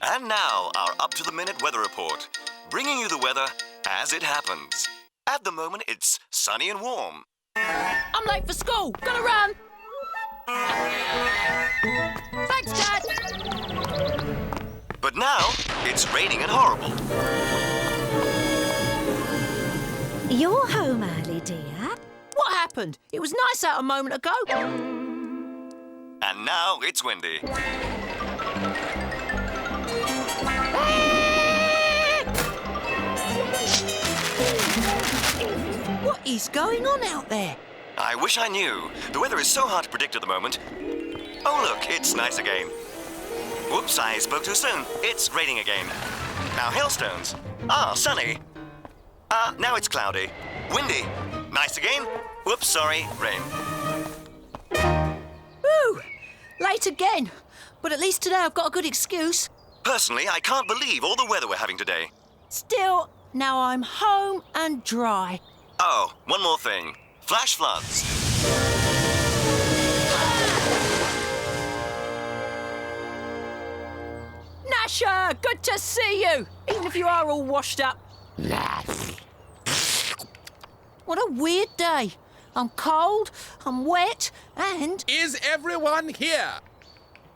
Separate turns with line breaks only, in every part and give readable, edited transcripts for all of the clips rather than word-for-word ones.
And now, our up-to-the-minute weather report, bringing you the weather as it happens. At the moment, it's sunny and warm.
I'm late for school. Gotta run. Thanks, Dad.
But now, it's raining and horrible.
You're home early, dear.
What happened? It was nice out a moment ago.
And now, it's windy.
What is going on out there?
I wish I knew. The weather is so hard to predict at the moment. Oh, look, it's nice again. Whoops, I spoke too soon. It's raining again. Now, hailstones. Sunny. Now it's cloudy. Windy. Nice again. Whoops, sorry, rain.
Woo! Late again. But at least today I've got a good excuse.
Personally, I can't believe all the weather we're having today.
Still, now I'm home and dry.
Oh, one more thing. Flash floods.
Gnasher, good to see you, even if you are all washed up. What a weird day. I'm cold, I'm wet, and...
Is everyone here?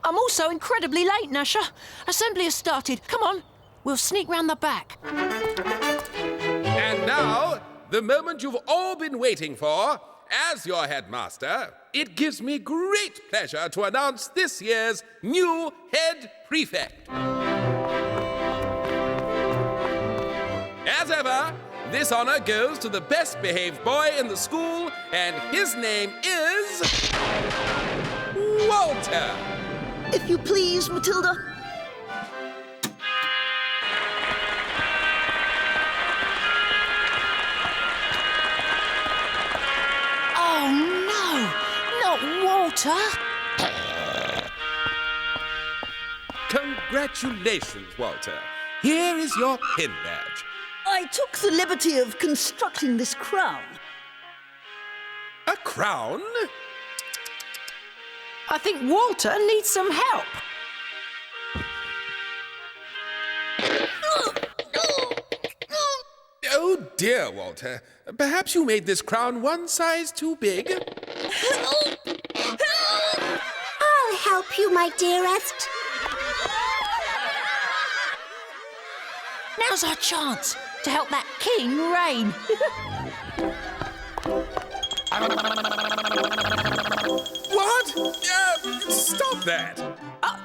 I'm also incredibly late, Gnasher. Assembly has started. Come on, we'll sneak round the back.
And now, the moment you've all been waiting for, as your headmaster, it gives me great pleasure to announce this year's new head prefect. As ever, this honor goes to the best behaved boy in the school, and his name is... Walter.
If you please, Matilda.
Oh, no, not Walter.
Congratulations, Walter. Here is your pin badge.
I took the liberty of constructing this crown.
A crown?
I think Walter needs some help.
Oh dear, Walter. Perhaps you made this crown one size too big?
I'll help you, my dearest.
Now's our chance to help that king reign.
What? Stop that!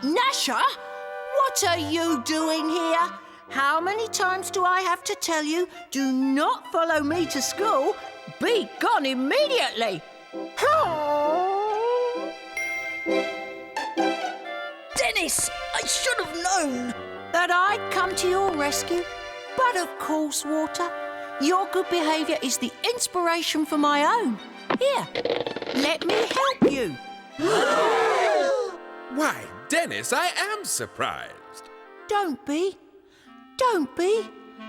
Gnasher, what are you doing here? How many times do I have to tell you, do not follow me to school? Be gone immediately.
Dennis, I should have known.
That I'd come to your rescue. But of course, Walter, your good behaviour is the inspiration for my own. Here, let me help you.
Why, Dennis, I am surprised.
Don't be. Don't be.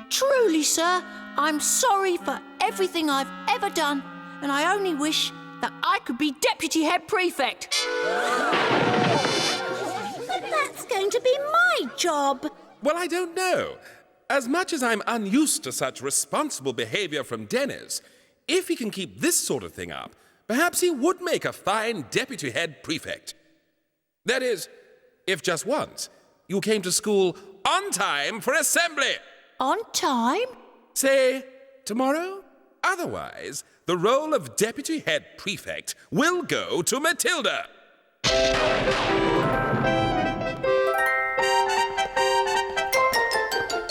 Truly, sir, I'm sorry for everything I've ever done, and I only wish that I could be Deputy Head Prefect.
That's going to be my job.
Well, I don't know. As much as I'm unused to such responsible behavior from Dennis, if he can keep this sort of thing up, perhaps he would make a fine deputy head prefect. That is, if just once you came to school on time for assembly.
On time?
Say, tomorrow? Otherwise, the role of deputy head prefect will go to Matilda.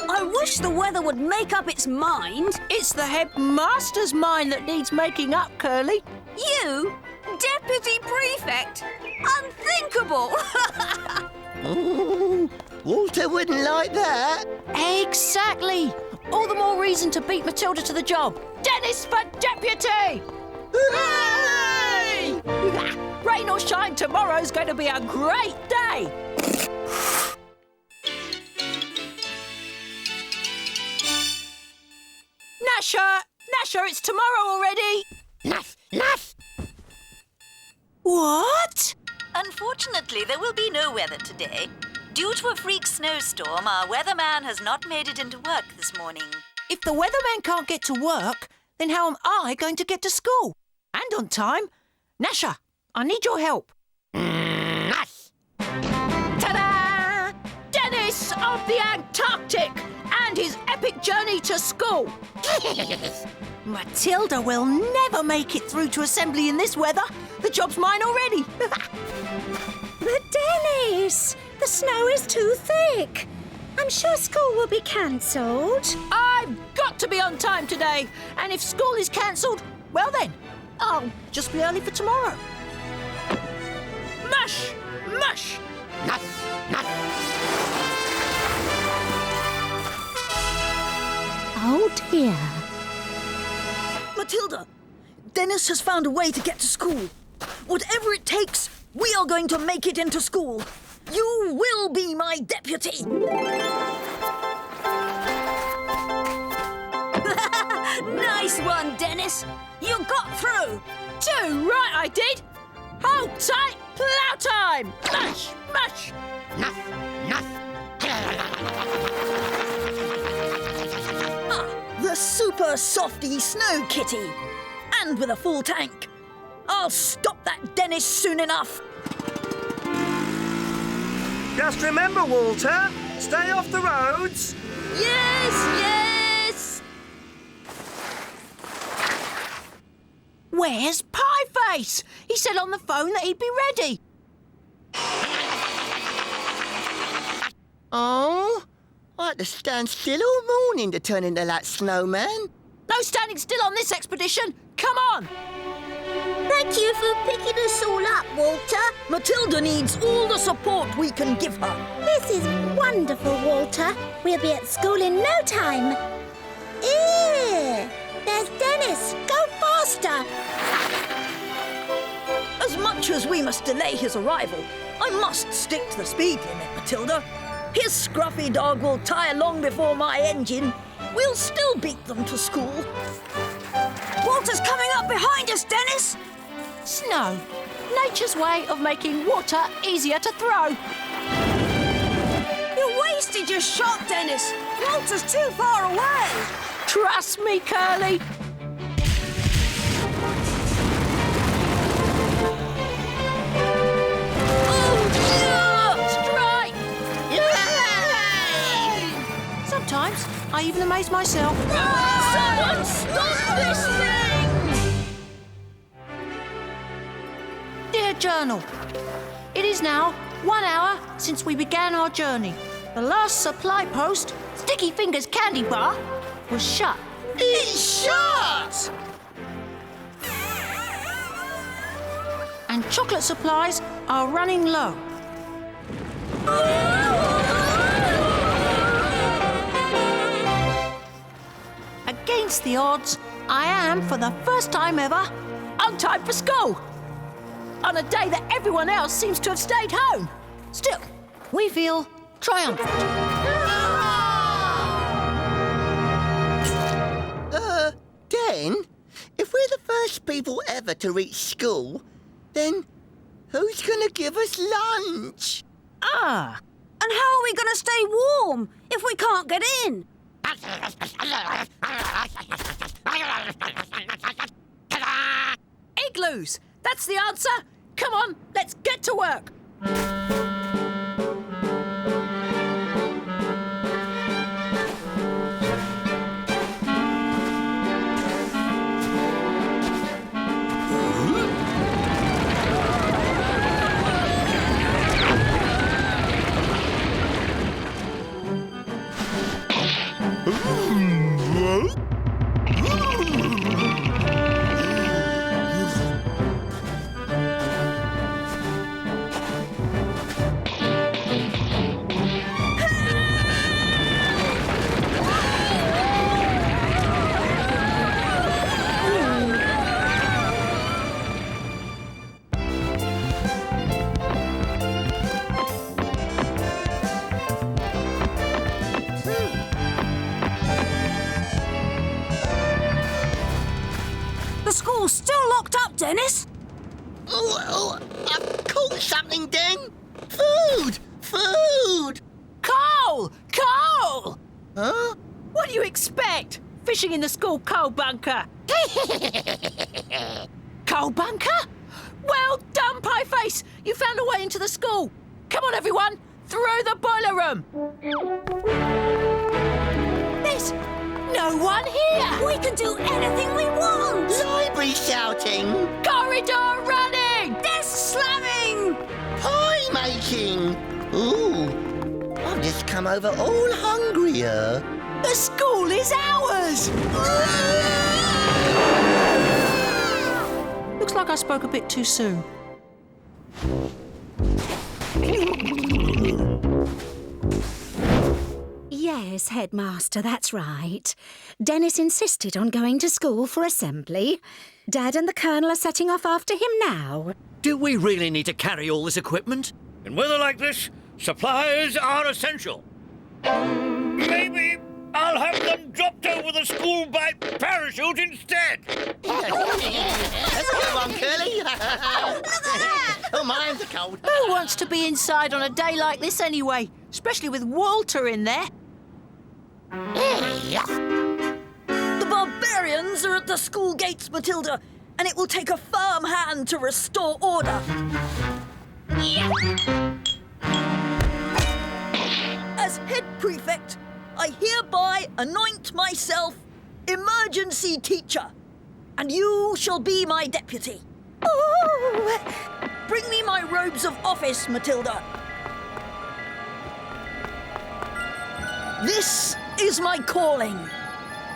I wish the weather would make up its mind.
It's the headmaster's mind that needs making up, Curly.
You, Deputy Prefect? Unthinkable!
Ooh, Walter wouldn't like that.
Exactly. All the more reason to beat Matilda to the job. Dennis for deputy!
Hooray!
Rain or shine, tomorrow's going to be a great day. Gnasher, it's tomorrow already.
Naff.
What?
Unfortunately, there will be no weather today. Due to a freak snowstorm, our weatherman has not made it into work this morning.
If the weatherman can't get to work, then how am I going to get to school? And on time? Gnasher, I need your help. Ta-da! Dennis of the Antarctic and his epic journey to school. Matilda will never make it through to assembly in this weather. The job's mine already.
But Dennis, the snow is too thick. I'm sure school will be cancelled.
I've got to be on time today. And if school is cancelled, well then, I'll just be early for tomorrow. Mush! Mush!
Oh dear.
Matilda, Dennis has found a way to get to school. Whatever it takes, we are going to make it into school. You will be my deputy.
Nice one, Dennis. You got through.
Too right I did. Hold tight, plough time. Mush! Mush!
The super softy snow kitty. And with a full tank. I'll stop that Dennis soon enough.
Just remember, Walter, stay off the roads.
Yes!
Where's Pieface? He said on the phone that he'd be ready.
Oh, I had to stand still all morning to turn into that snowman.
No standing still on this expedition. Come on.
Thank you for picking us all up, Walter.
Matilda needs all the support we can give her.
This is wonderful, Walter. We'll be at school in no time. Ew! There's Dennis. Go faster.
As much as we must delay his arrival, I must stick to the speed limit, Matilda. His scruffy dog will tire long before my engine. We'll still beat them to school. Walter's coming up behind us, Dennis!
Snow. Nature's way of making water easier to throw.
You wasted your shot, Dennis. Walter's too far away.
Trust me, Curly. Strike! Sometimes I even amaze myself.
Someone stop this thing!
Dear Journal, it is now 1 hour since we began our journey. The last supply post, Sticky Fingers Candy Bar, was shut.
It's shut!
And chocolate supplies are running low. Against the odds, I am, for the first time ever, on time for school. On a day that everyone else seems to have stayed home. Still, we feel triumphant.
Den, if we're the first people ever to reach school, then who's gonna give us lunch?
Ah, and how are we going to stay warm if we can't get in?
Igloos! That's the answer! Come on, let's get to work!
The school's still locked up, Dennis.
Oh, I've caught something, Den. Food! Food! Huh?
What do you expect? Fishing in the school coal bunker. Coal bunker? Well done, Pieface! You found a way into the school. Come on, everyone, through the boiler room. There's no one here.
We can do anything we want!
Library shouting.
Corridor running.
Desk slamming!
Pie making. Ooh. I've just come over all hungrier.
The school is ours. Looks like I spoke a bit too soon.
Yes, Headmaster, that's right. Dennis insisted on going to school for assembly. Dad and the Colonel are setting off after him now.
Do we really need to carry all this equipment? In weather like this, supplies are essential. Maybe I'll have them dropped over the school by parachute instead.
That's a good one, Curly. Oh, mine's a cold.
Who wants to be inside on a day like this anyway? Especially with Walter in there.
The barbarians are at the school gates, Matilda, and it will take a firm hand to restore order. As head prefect, I hereby anoint myself emergency teacher, and you shall be my deputy.
Ooh!
Bring me my robes of office, Matilda. This is my calling.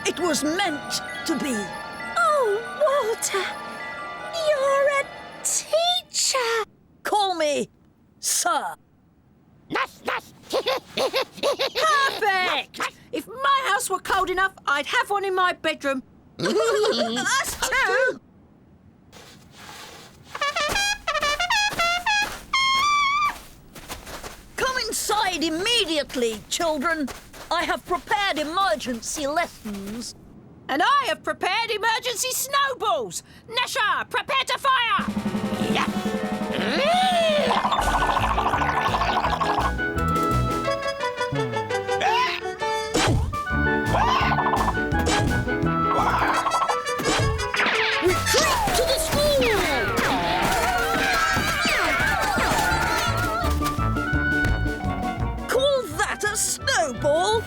It was meant to be.
Oh, Walter! You're a teacher!
Call me Sir.
Perfect! If my house were cold enough, I'd have one in my bedroom.
Us too! Come inside immediately, children. I have prepared emergency lessons.
And I have prepared emergency snowballs. Gnasher, prepare to fire!
Retreat to the school! Call that a snowball?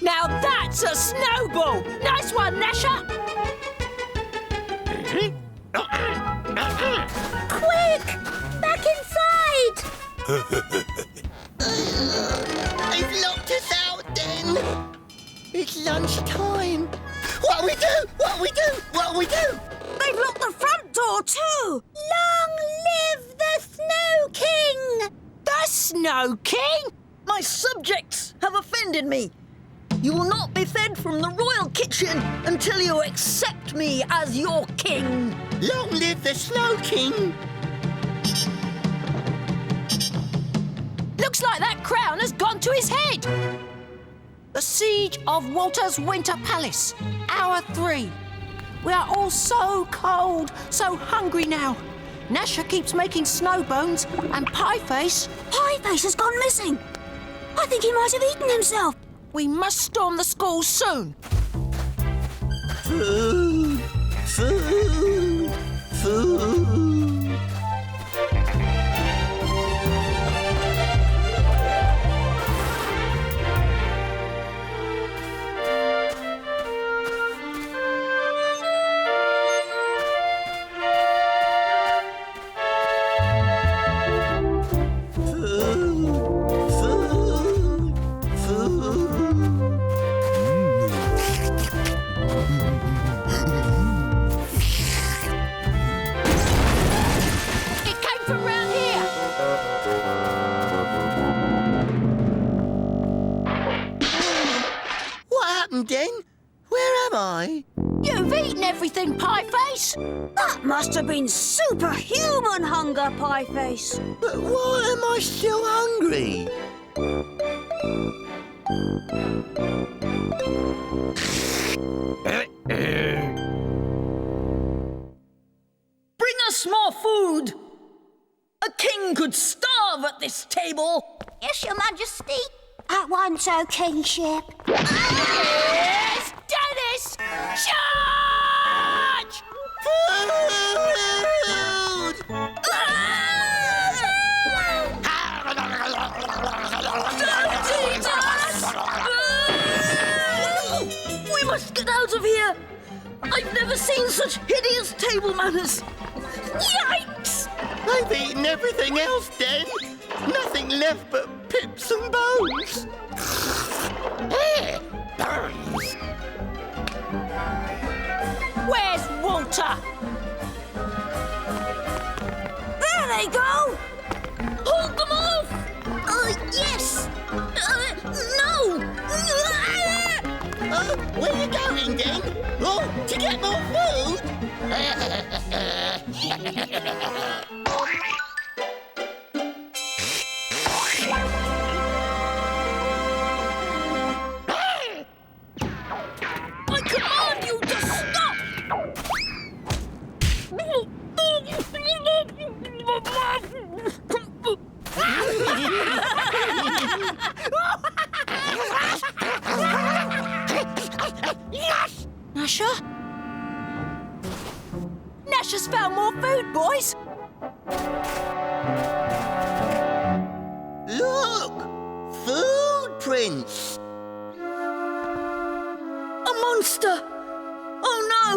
Now that's a snowball! Nice one, Gnasher!
Quick! Back inside!
They've locked us out, then. It's lunchtime. What we do? What we do? What we do?
They've locked the front door too!
Long live the Snow King!
The Snow King?
My subjects have offended me. You will not be fed from the royal kitchen until you accept me as your king.
Long live the Snow King.
Looks like that crown has gone to his head. The siege of Walter's Winter Palace, Hour 3. We are all so cold, so hungry now. Gnasher keeps making snow bones, and Pieface...
Pieface has gone missing! I think he might have eaten himself!
We must storm the school soon.
Food, food, food.
It came from round here.
What happened, then? Where am I?
You've eaten everything, Pieface.
That must have been superhuman hunger, Pieface!
But why am I still hungry?
Bring us more food. hideous table!
Yes, Your Majesty. At once, O Kingship.
Yes, Dennis! Charge!
We must get out of here! I've never seen such hideous table manners! Yikes!
I've eaten everything else, Den. Nothing left but pips and bones. Bones.
Where's Walter?
There they go! Hold them off! Yes! No!
Where are you going, Den? Oh, to get more food?
I command you to stop!
Gnasher? Gnasher's found more food, boys.
Look! Food prints!
A monster! Oh no!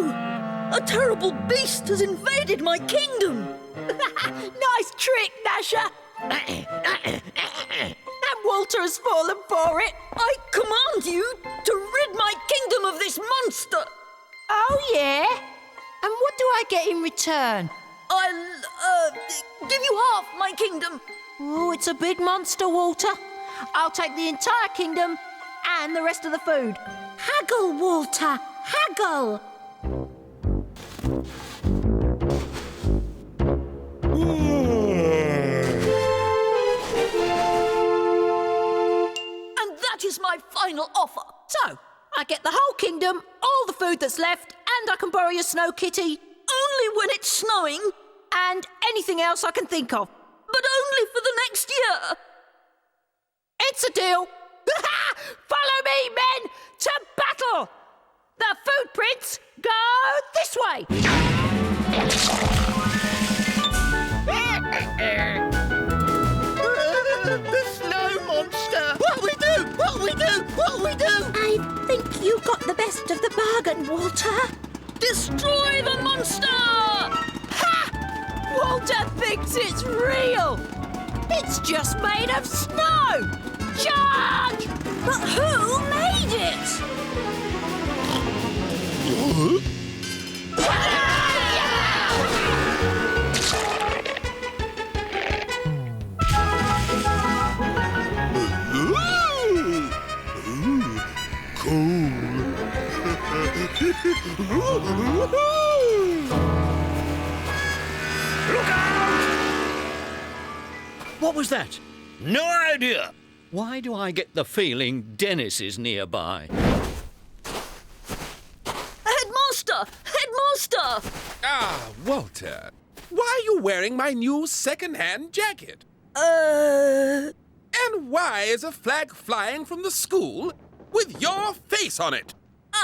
A terrible beast has invaded my kingdom!
Nice trick, Gnasher. And Walter has fallen for it.
I command you to rid my kingdom of this monster!
Oh, yeah? And what do I get in return?
I'll, give you half my kingdom.
Oh, it's a big monster, Walter. I'll take the entire kingdom and the rest of the food.
Haggle, Walter. Haggle.
And that is my final offer.
So, I get the whole kingdom, all the food that's left, and I can borrow your snow kitty,
Only when it's snowing,
and anything else I can think of.
but only for the next year.
It's a deal. Follow me, men, to battle. The footprints go this way.
The snow monster! What'll we do? What'll we do? What'll we do?
I think you got the best of the bargain, Walter.
Destroy the monster!
Ha! Walter thinks it's real. It's just made of snow. Charge!
But who made it?
What was that? No idea. Why do I get the feeling Dennis is nearby?
Headmaster! Headmaster!
Ah, Walter. Why are you wearing my new second-hand jacket? And why is a flag flying from the school with your face on it?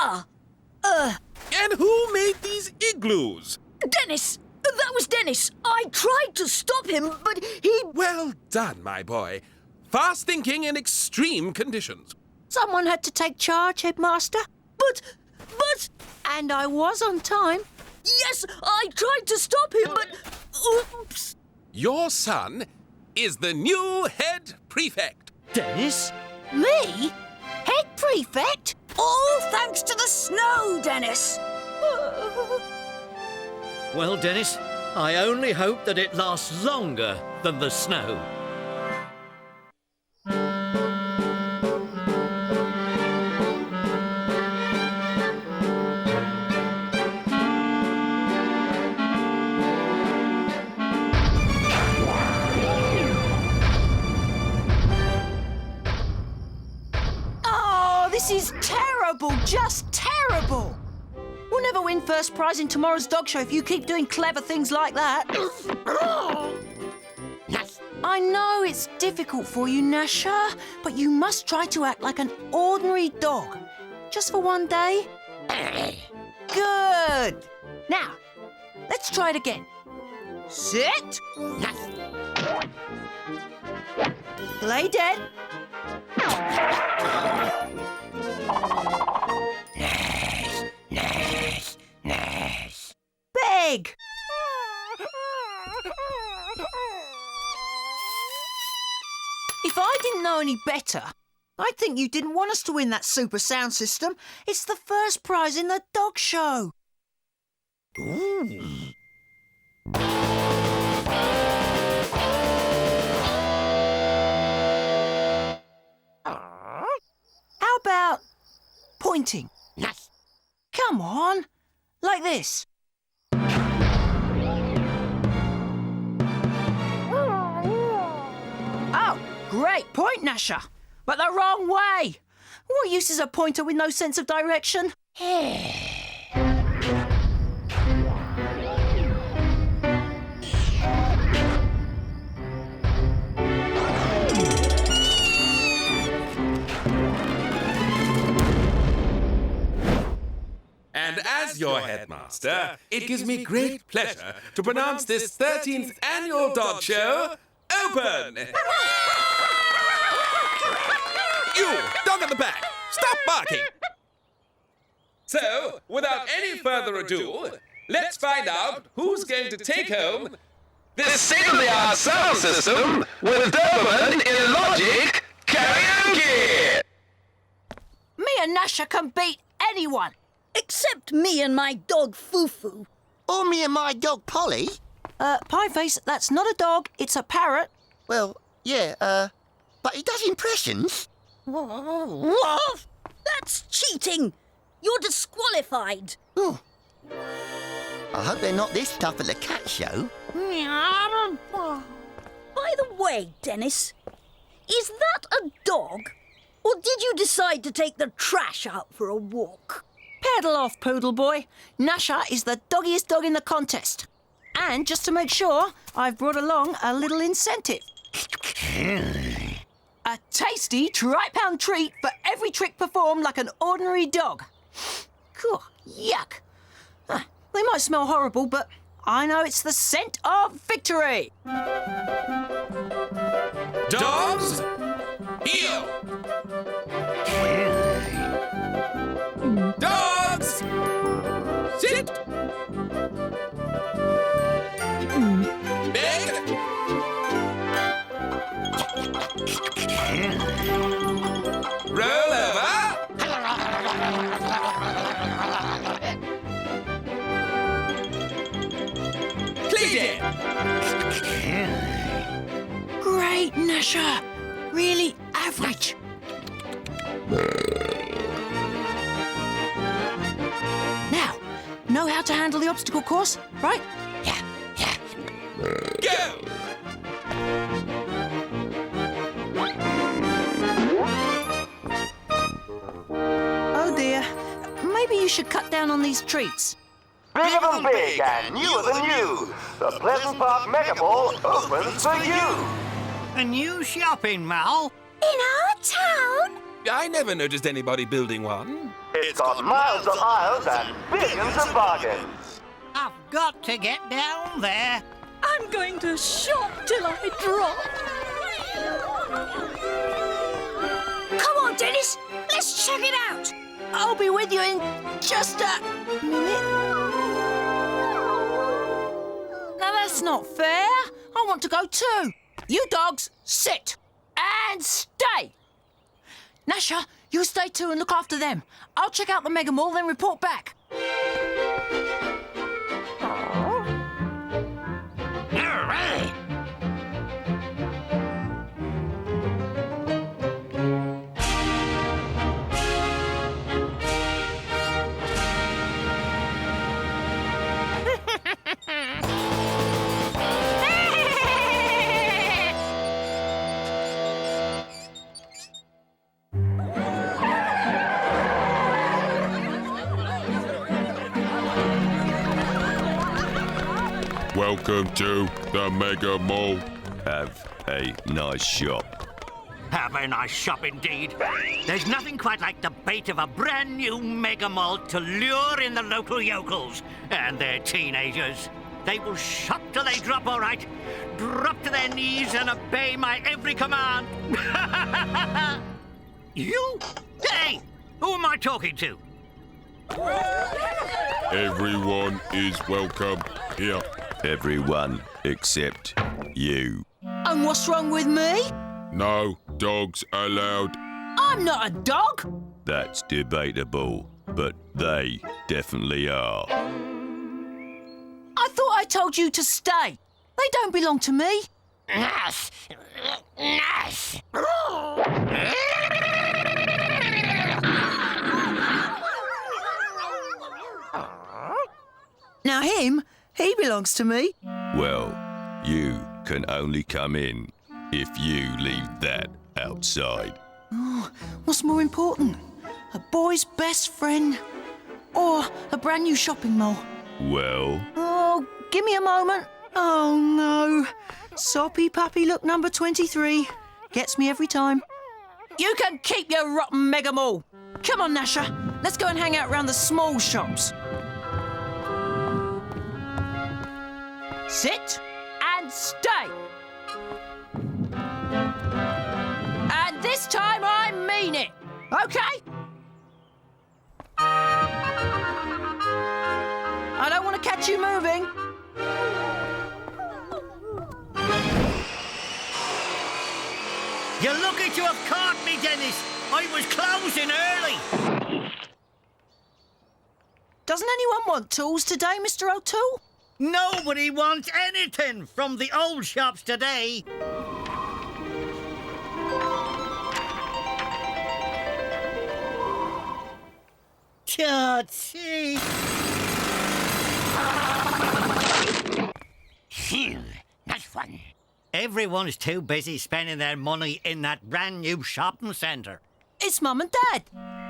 And who made these igloos?
Dennis! That was Dennis! I tried to stop him, but he...
Well done, my boy. Fast thinking in extreme conditions.
Someone had to take charge, Headmaster.
But...
And I was on time.
Yes, I tried to stop him, but... Oops!
Your son is the new head prefect.
Dennis?
Me? Head prefect?
All thanks to the snow, Dennis!
Well, Dennis, I only hope that it lasts longer than the snow.
Oh, this is terrible, just terrible. We'll never win first prize in tomorrow's dog show if you keep doing clever things like that.
Yes,
I know it's difficult for you, Gnasher, but you must try to act like an ordinary dog. Just for one day. Good. Now, let's try it again. Sit. Play dead. Beg. If I didn't know any better, I'd think you didn't want us to win that super sound system. It's the first prize in the dog show.
Ooh.
How about pointing?
Yes.
Come on, like this. Oh, great point, Gnasher, but the wrong way. What use is a pointer with no sense of direction?
And as your headmaster, it gives me great pleasure to pronounce this 13th annual dog show open! You, dog at the back, stop barking! So, without any further ado, let's find out who's going to take home this state-of-the-art sound system with Doberman in Logic Karaoke!
Me and Gnasher can beat anyone.
Except me and my dog Fufu.
Or me and my dog Polly.
Pieface, that's not a dog, it's a parrot.
Well, yeah, but he does impressions.
What? That's cheating. You're disqualified.
Oh. I hope they're not this tough at the cat show.
By the way, Dennis, is that a dog? Or did you decide to take the trash out for a walk?
Pedal off, poodle boy. Gnasher is the doggiest dog in the contest. And just to make sure, I've brought along a little incentive. A tasty tri-pound treat for every trick performed like an ordinary dog. Cool. Yuck. They might smell horrible, but I know it's the scent of victory.
Dogs, heel! Dogs, sit! Beg! Roll over! Play dead!
Great, Gnasher. Really average. Now, know how to handle the obstacle course, right?
Yeah.
Go!
Oh dear. Maybe you should cut down on these treats.
Bigger than big and newer than new. The Pleasant Park Mega Ball opens for you.
A new shopping mall?
In our town?
I never noticed anybody building one.
It's got miles of aisles and billions of bargains.
I've got to get down there.
I'm going to shop till I drop.
Come on, Dennis. Let's check it out. I'll be with you in just a minute. Now, that's not fair. I want to go too. You dogs, sit and stay. Gnasher, you stay too and look after them. I'll check out the Mega Mall, then report back.
All right.
Welcome to the Mega Mall. Have a nice shop.
Have a nice shop indeed. There's nothing quite like the bait of a brand new mega malt to lure in the local yokels and their teenagers. They will shop till they drop, all right. Drop to their knees and obey my every command. You? Hey, who am I talking to?
Everyone is welcome here.
Everyone except you.
And what's wrong with me?
No dogs allowed.
I'm not a dog.
That's debatable, but they definitely are.
I thought I told you to stay. They don't belong to me.
Nash! Nash!
Now he belongs to me.
Well, you can only come in if you leave that outside.
Oh, what's more important? A boy's best friend or a brand new shopping mall?
Well?
Oh, give me a moment. Oh, no. Soppy puppy look number 23. Gets me every time. You can keep your rotten mega mall. Come on, Gnasher. Let's go and hang out around the small shops. Sit and stay. And this time I mean it, okay? I don't want to catch you moving.
You're lucky to have caught me, Dennis. I was closing early.
Doesn't anyone want tools today, Mr. O'Toole?
Nobody wants anything from the old shops today. Tootsie.
Phew, that's fun.
Everyone's too busy spending their money in that brand new shopping centre.
It's Mum and Dad.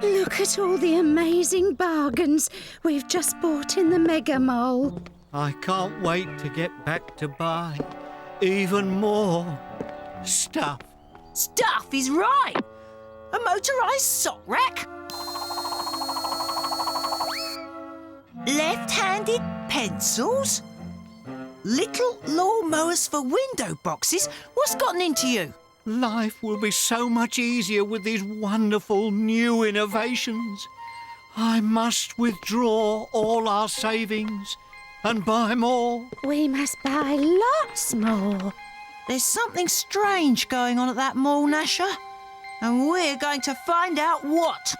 Look at all the amazing bargains we've just bought in the Mega Mall.
I can't wait to get back to buy even more stuff.
Stuff is right. A motorised sock rack. Left-handed pencils. Little lawnmowers for window boxes. What's gotten into you?
Life will be so much easier with these wonderful new innovations. I must withdraw all our savings and buy more.
We must buy lots more.
There's something strange going on at that mall, Gnasher. And we're going to find out what.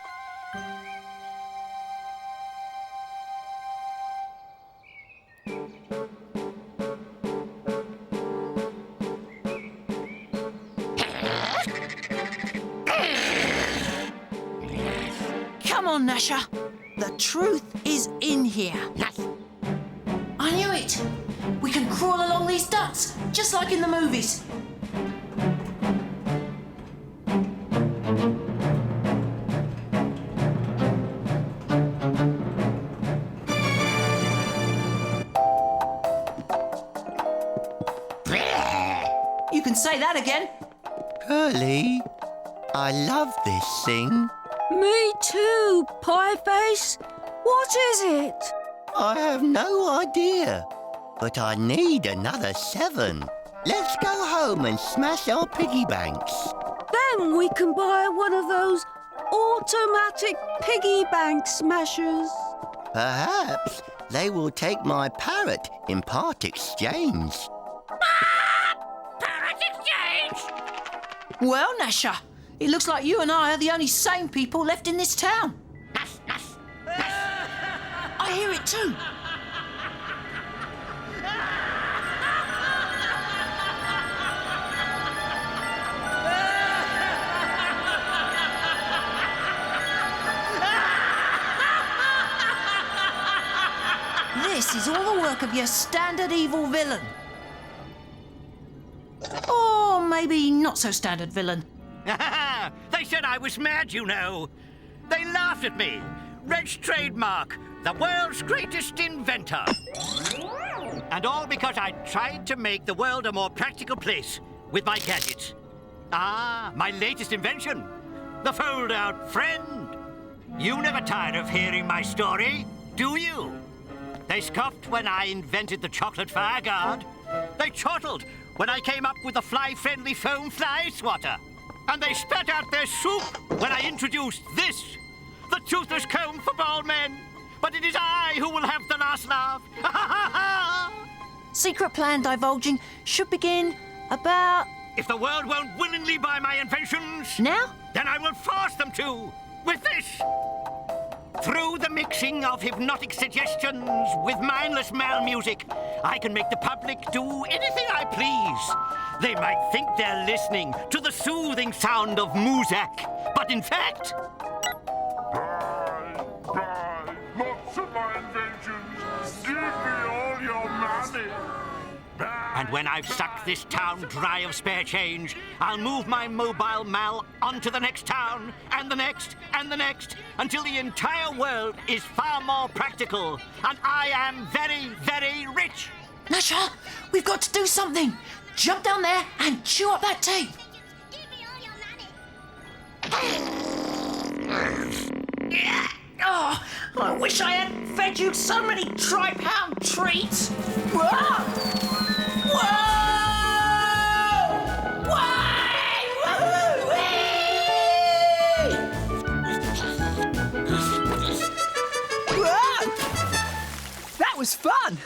Come on, Gnasher. The truth is in here. I knew it. We can crawl along these ducts, just like in the movies. You can say that again.
Curly, I love this thing.
Me too, Pieface. What is it?
I have no idea, but I need another 7. Let's go home and smash our piggy banks.
Then we can buy one of those automatic piggy bank smashers.
Perhaps they will take my parrot in part exchange.
Parrot exchange!
Well, Gnasher, it looks like you and I are the only sane people left in this town. I hear it too. This is all the work of your standard evil villain. Or maybe not so standard villain.
They said I was mad, you know. They laughed at me. Red's trademark, the world's greatest inventor. And all because I tried to make the world a more practical place with my gadgets. Ah, my latest invention, the fold-out friend. You never tired of hearing my story, do you? They scoffed when I invented the chocolate fire guard. They chortled when I came up with the fly-friendly foam fly swatter. And they spat out their soup when I introduced this, the toothless comb for bald men. But it is I who will have the last laugh.
Secret plan divulging should begin about...
If the world won't willingly buy my inventions...
Now?
Then I will force them to, with this. Through the mixing of hypnotic suggestions with mindless mal music, I can make the public do anything I please. They might think they're listening to the soothing sound of Muzak, but in fact...
Buy lots of my inventions. Give me all your money.
And when I've sucked this town dry of spare change, I'll move my mobile mal onto the next town, and the next, and the next, until the entire world is far more practical, and I am very, very rich.
Gnasher, we've got to do something. Jump down there and chew up that tea.
Give me all your money.
Oh, I wish I hadn't fed you so many tri-pound treats. Whoa! Whoa! Whoa!
That was fun.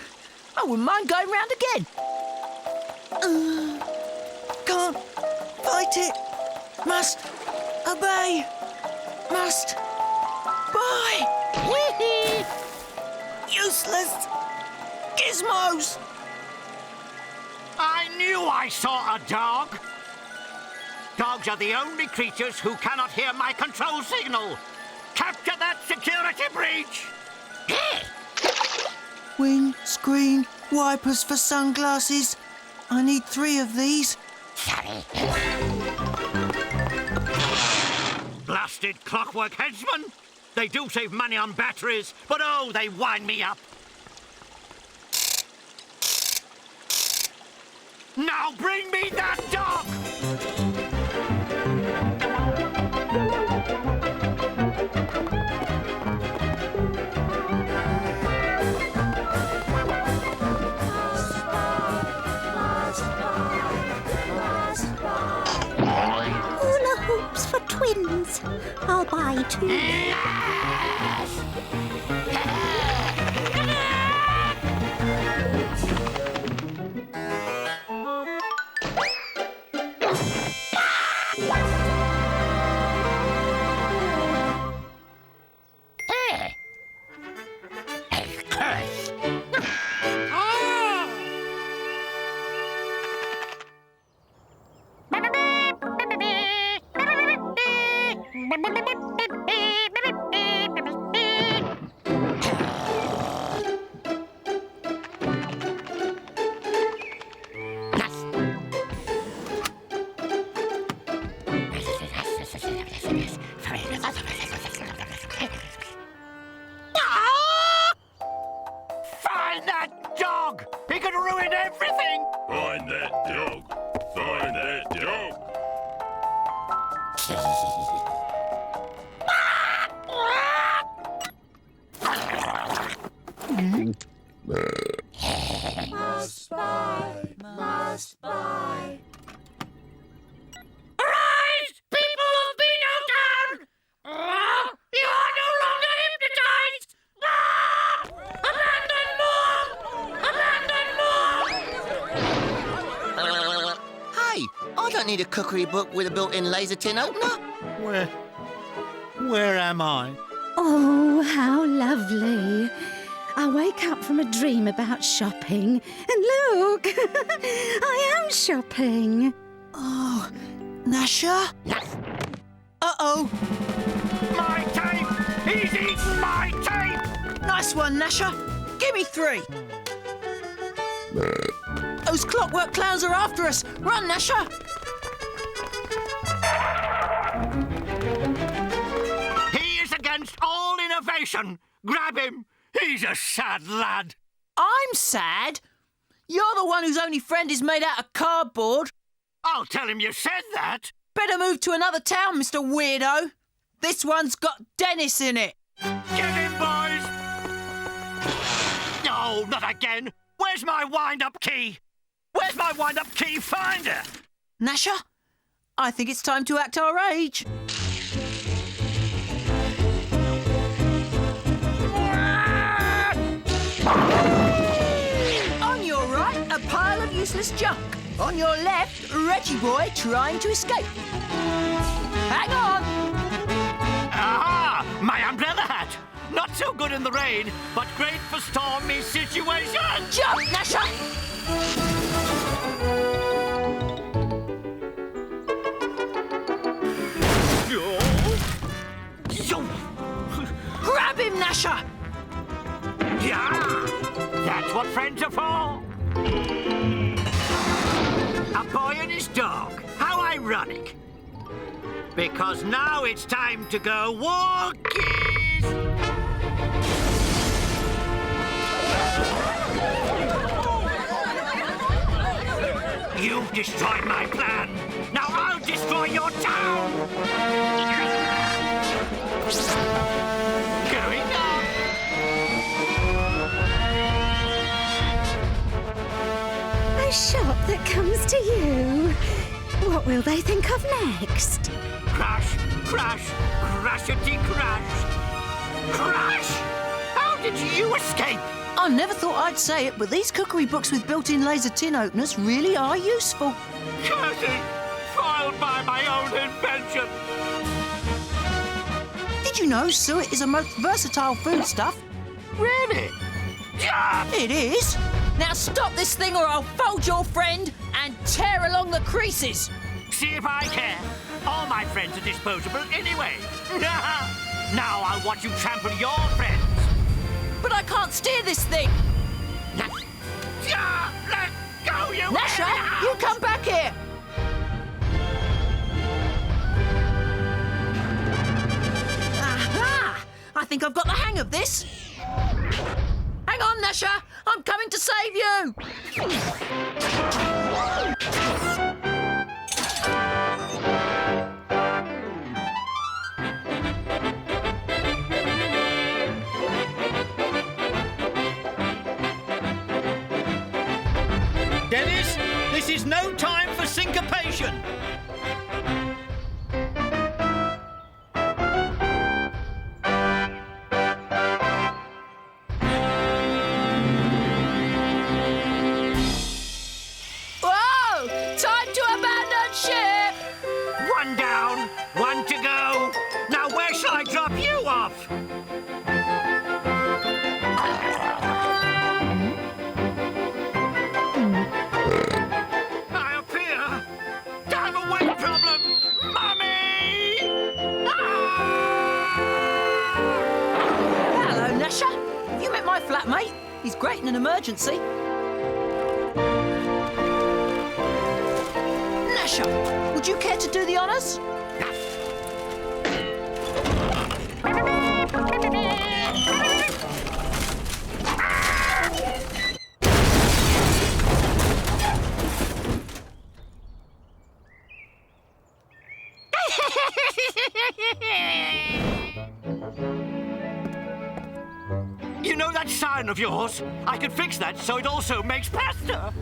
I wouldn't mind going round again.
Can't fight it. Must obey. Must buy. Useless gizmos.
I knew I saw a dog. Dogs are the only creatures who cannot hear my control signal. Capture that security breach.
Wind screen wipers for sunglasses. I need 3 of these.
Blasted clockwork headsmen. They do save money on batteries, but oh, they wind me up. Now bring me that dog!
Hula hoops for twins. I'll buy 2.
Find that dog! He could ruin everything!
Find that dog. Find that dog.
Must buy. Must buy.
Arise, people of Beanotown! You are no longer hypnotized! Abandon Mauled! Abandon Mauled!
Hey, I don't need a cookery book with a built-in laser tin opener.
Where am I?
Oh, how lovely. I wake up from a dream about shopping, and look, I am shopping.
Oh, Gnasher? Uh-oh.
My tape! He's eaten my tape!
Nice one, Gnasher. Give me 3. Those clockwork clowns are after us. Run, Gnasher.
He is against all innovation. Grab him. He's a sad lad.
I'm sad. You're the one whose only friend is made out of cardboard.
I'll tell him you said that.
Better move to another town, Mr. Weirdo. This one's got Dennis in it.
Get in, boys! No, not again. Where's my wind-up key? Where's my wind-up key finder?
Gnasher, I think it's time to act our age. On your right, a pile of useless junk. On your left, Reggie Boy trying to escape. Hang on!
Aha! My umbrella hat! Not so good in the rain, but great for stormy situations!
Jump, Gnasher! Grab him, Gnasher!
Yeah! That's what friends are for! A boy and his dog. How ironic. Because now it's time to go walkies! You've destroyed my plan. Now I'll destroy your town! Going up!
A shop that comes to you. What will they think of next?
Crash, crash, crashity crash. Crash! How did you escape?
I never thought I'd say it, but these cookery books with built-in laser tin openers really are useful.
Curtain! Foiled by my own invention!
Did you know suet is a most versatile foodstuff?
Really? Yeah!
It is. Now stop this thing or I'll fold your friend and tear along the creases.
See if I care. All my friends are disposable anyway. Now I'll watch you trample your friends.
But I can't steer this thing.
Let go, you
Gnasher, you come back here. Aha! I think I've got the hang of this. Hang on, Gnasher. I'm coming to save you.
Dennis, this is no time for syncopation.
Whoa! Time to abandon ship!
One down, one to go. Now where shall I drop you off? I appear to have a weight problem. Mummy!
Hello, Gnasher. Have you met my flatmate? He's great in an emergency. Gnasher, would you care to do the honours?
You know that sign of yours? I could fix that so it also makes pasta.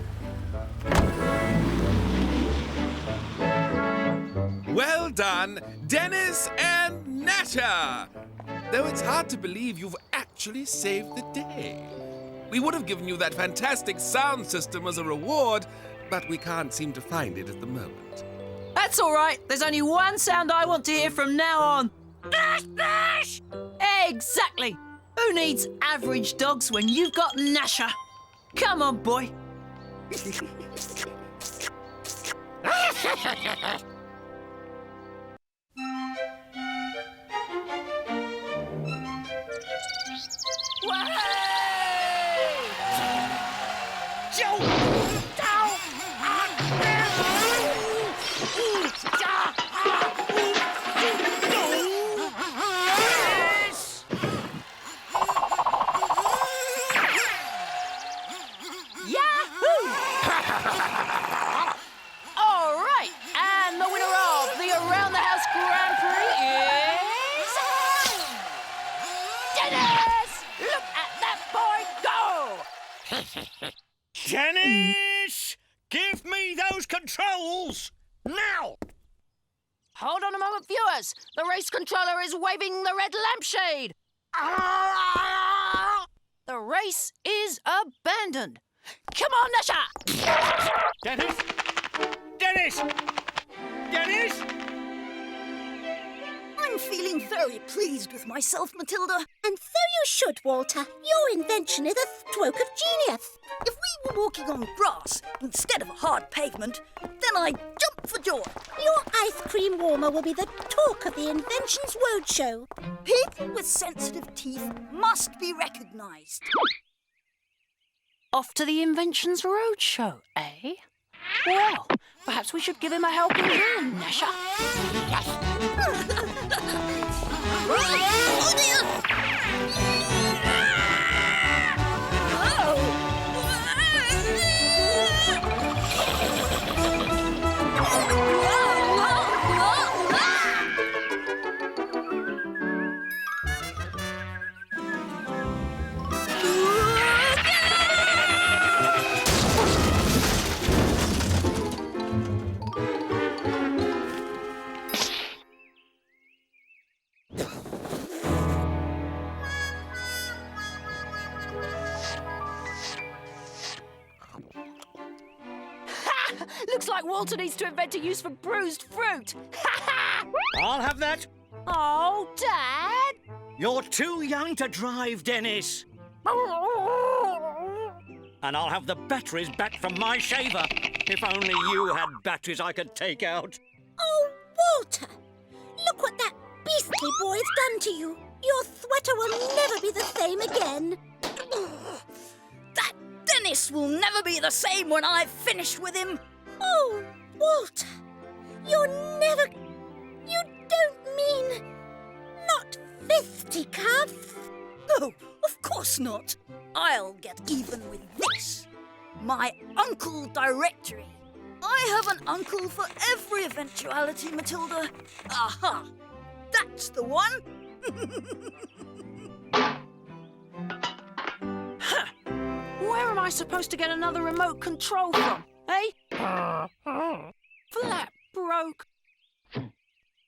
Well done, Dennis and Gnasher! Though it's hard to believe you've actually saved the day. We would have given you that fantastic sound system as a reward, but we can't seem to find it at the moment.
That's all right. There's only one sound I want to hear from now on. Dash, dash! Exactly. Who needs average dogs when you've got Gnasher? Come on, boy. Yahoo!
Dennis! Give me those controls! Now!
Hold on a moment, viewers. The race controller is waving the red lampshade. The race is abandoned. Come on, Gnasher!
Dennis! Dennis! Dennis!
I'm feeling very pleased with myself, Matilda.
And so you should, Walter. Your invention is a stroke of genius.
If we were walking on grass instead of a hard pavement, then I'd jump for joy.
Your ice cream warmer will be the talk of the Inventions Roadshow.
People with sensitive teeth must be recognised.
Off to the Inventions Roadshow, eh? Well, perhaps we should give him a helping hand, Gnasher.
Oh dear!
Looks like Walter needs to invent a use for bruised fruit.
I'll have that.
Oh, Dad!
You're too young to drive, Dennis. And I'll have the batteries back from my shaver. If only you had batteries I could take out.
Oh, Walter! Look what that beastly boy's done to you. Your sweater will never be the same again.
That Dennis will never be the same when I've finished with him.
Oh, Walter! You're never... You don't mean... Not fisticuffs?
Oh, of course not. I'll get even with this. My uncle directory. I have an uncle for every eventuality, Matilda. Aha! That's the one.
Huh. Where am I supposed to get another remote control from, eh? Flat broke.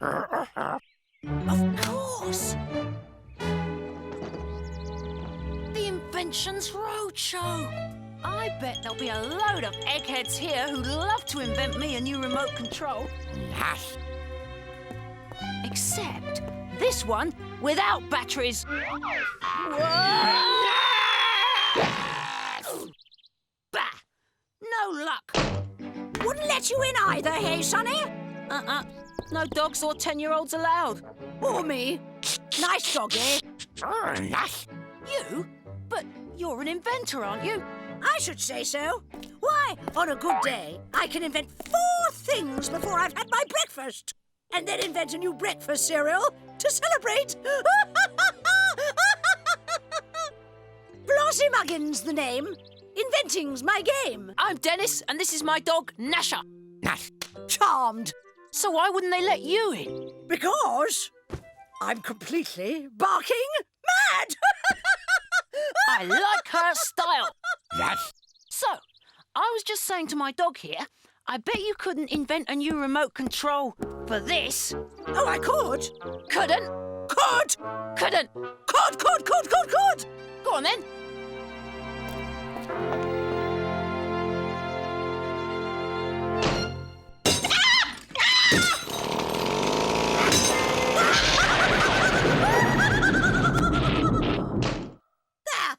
Of course. The Inventions Roadshow. I bet there'll be a load of eggheads here who'd love to invent me a new remote control.
Yes.
Except this one without batteries. Bah! No luck.
Wouldn't let you in either, hey, Sonny?
No dogs or 10-year-olds allowed.
Or me. Nice dog, eh?
Yes.
You? But you're an inventor, aren't you?
I should say so. Why, on a good day, I can invent 4 things before I've had my breakfast. And then invent a new breakfast cereal to celebrate. Flossy Muggin's the name. Inventing's my game.
I'm Dennis, and this is my dog, Gnasher.
Yes.
Charmed.
So why wouldn't they let you in?
Because I'm completely barking mad.
I like her style.
Yes.
So, I was just saying to my dog here, I bet you couldn't invent a new remote control for this.
Oh, I could.
Couldn't.
Could.
Couldn't.
Could.
Go on then.
There.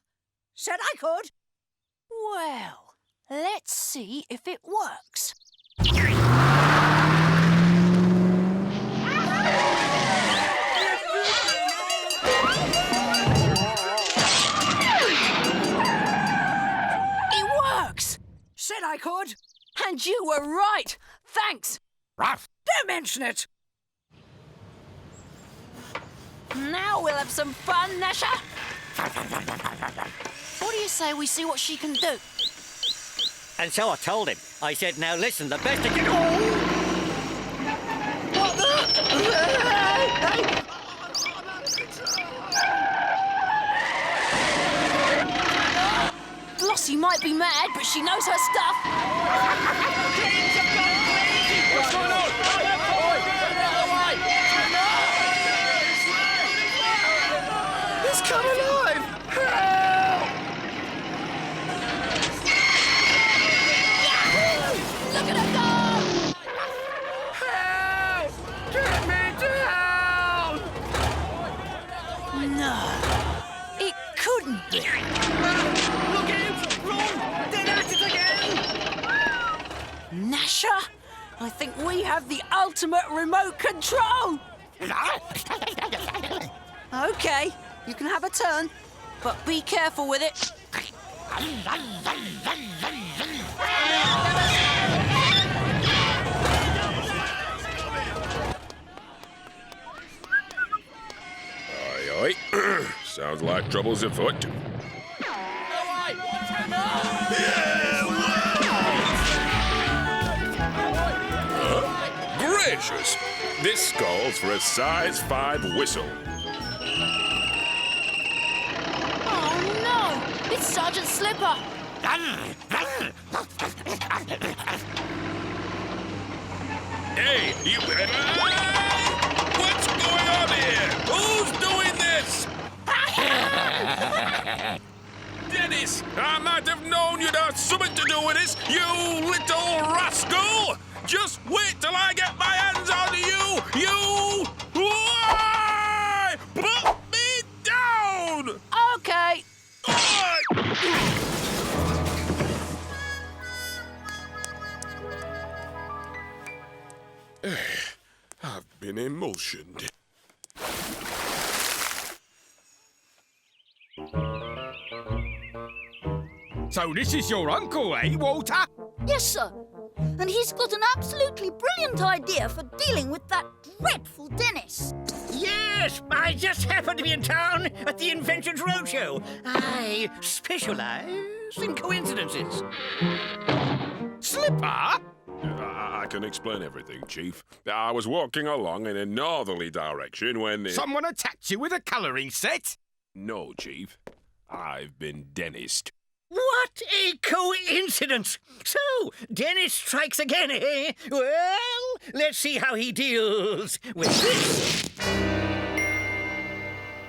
Said I could.
Well, let's see if it works. It works!
Said I could.
And you were right. Thanks.
Ruff.
Don't mention it.
Now we'll have some fun, Gnasher. What do you say we see what she can do?
And so I told him. I said, now listen, the best thing you can...
What the?
Flossy might be mad, but she knows her stuff.
What's going on?
It's come alive! Help!
Look at her go!
Help! Get me down!
No, it couldn't be.
Look out! Run! They're at it again!
Gnasher, I think we have the ultimate remote control. Okay, you can have a turn, but be careful with it.
Aye, aye. Sounds like trouble's afoot. Gracious! This calls for a size 5 whistle.
Oh no, it's Sergeant Slipper.
Hey, you... What's going on here? Who's doing this? Dennis, I might have known you'd have something to do with this, you little rascal! Just wait till I get my hands on you! You... Why? Put me down!
Okay.
I've been emulsioned.
So this is your uncle, eh, Walter?
Yes, sir. And he's got an absolutely brilliant idea for dealing with that dreadful Dennis.
Yes, I just happened to be in town at the Inventor's Roadshow. I specialise in coincidences.
Slipper?
I can explain everything, Chief. I was walking along in a northerly direction when...
Someone attacked you with a colouring set?
No, Chief. I've been Dennised.
What a coincidence! So, Dennis strikes again, eh? Well, let's see how he deals with this.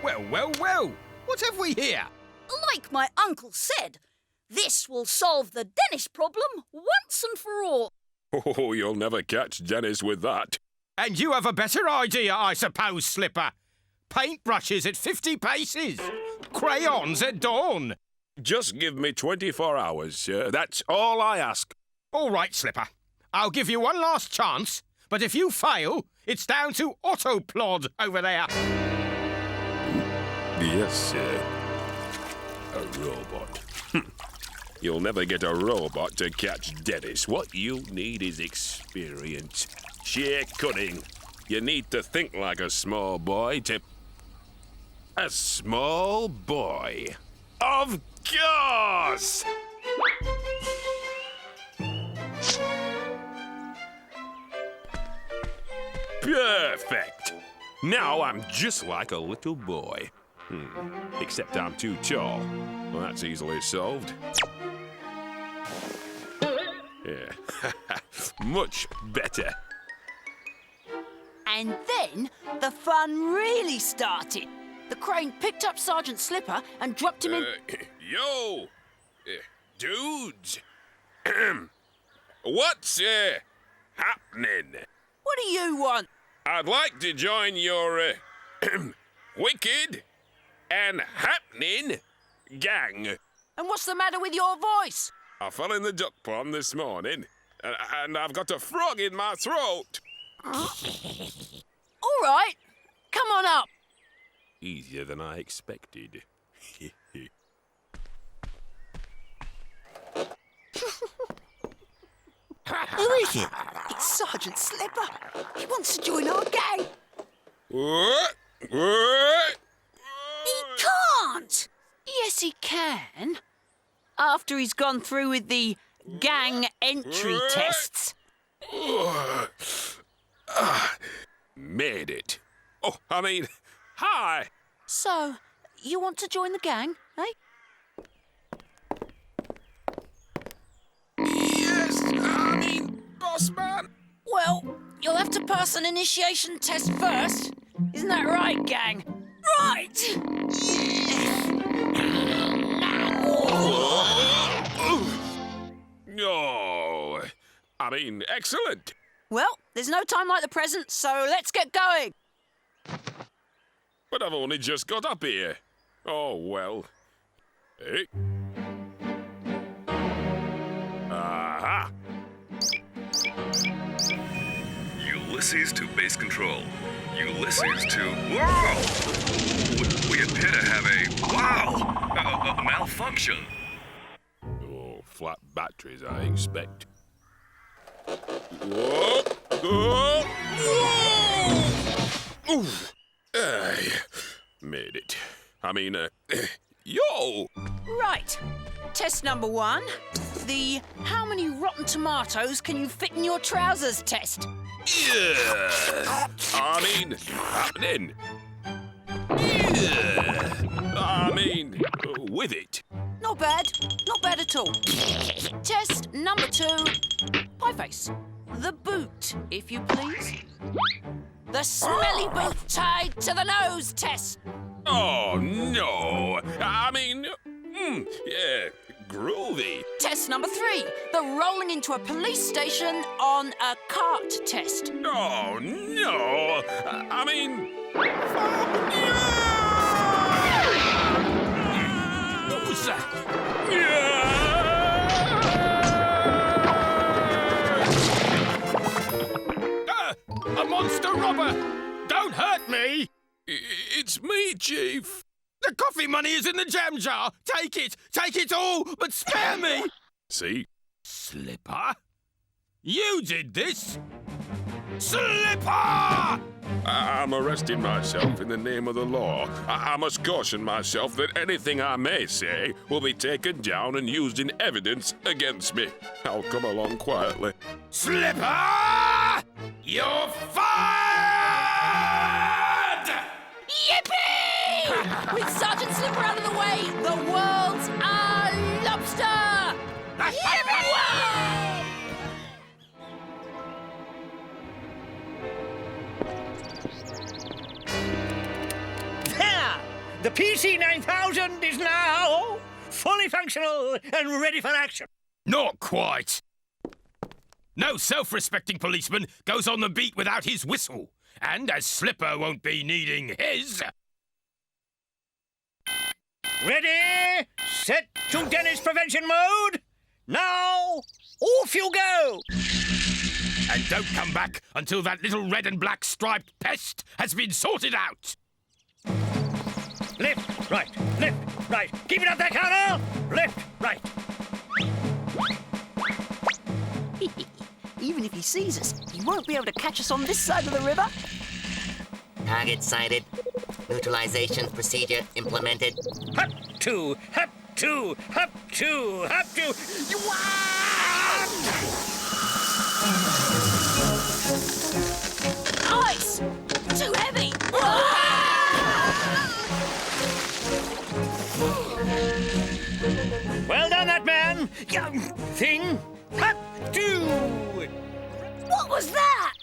Well, well, well. What have we here?
Like my uncle said, this will solve the Dennis problem once and for all.
Oh, you'll never catch Dennis with that.
And you have a better idea, I suppose, Slipper. Paintbrushes at 50 paces. Crayons at dawn.
Just give me 24 hours, sir. That's all I ask.
All right, Slipper. I'll give you one last chance, but if you fail, it's down to Autoplod over there.
Yes, sir. A robot. You'll never get a robot to catch Dennis. What you need is experience. Sheer cunning. You need to think like a small boy to... A small boy. Of course! Perfect! Now I'm just like a little boy. Except I'm too tall. Well, that's easily solved. Yeah, much better.
And then the fun really started. The crane picked up Sergeant Slipper and dropped him in...
Yo! Dudes! What's, happening?
What do you want?
I'd like to join your, wicked and happening gang.
And what's the matter with your voice?
I fell in the duck pond this morning, and I've got a frog in my throat.
All right, come on up.
Easier than I expected.
Who is it? It's Sergeant Slipper. He wants to join our gang.
What?
He can't. Yes, he can. After he's gone through with the gang entry tests.
Made it. Oh, I mean, hi.
So, you want to join the gang, eh? first-person initiation test first. Isn't that right, gang? Right!
Oh, I mean, excellent.
Well, there's no time like the present, so let's get going.
But I've only just got up here. Oh, well. Hey. Aha!
Ulysses to base control. Ulysses to... Whoa! We appear to have a malfunction.
Oh, flat batteries, I expect. Whoa! Whoa! Whoa! Oof. Made it. I mean, yo!
Right. Test number 1. The how many rotten tomatoes can you fit in your trousers test.
Yeah! I mean, happening. Yeah! I mean, with it.
Not bad. Not bad at all. Test number 2. Pie face. The boot, if you please. The smelly boot tied to the nose test.
Oh, no. I mean, yeah, groovy.
Test number 3. The rolling into a police station on a cart test.
Oh, no. I mean...
What was that? A monster robber! Don't hurt me!
It's me, Chief.
The coffee money is in the jam jar! Take it all, but spare me!
See?
Slipper? You did this? Slipper!
I'm arresting myself in the name of the law. I must caution myself that anything I may say will be taken down and used in evidence against me. I'll come along quietly.
Slipper! You're fired!
Yippee! With Sergeant Slipper out of the way, the world's our lobster! Yippee!
There! The PC-9000 is now fully functional and ready for action.
Not quite. No self-respecting policeman goes on the beat without his whistle. And as Slipper won't be needing his...
Ready, set to Dennis prevention mode. Now, off you go.
And don't come back until that little red and black striped pest has been sorted out.
Left, right, left, right. Keep it up there, Colonel. Left, right.
Even if he sees us, he won't be able to catch us on this side of the river.
Target sighted. Neutralization procedure implemented.
Hop to, hop to, hop to, hop to.
Ice! Too heavy!
Well done, that man. Young thing. Hop to.
What was that?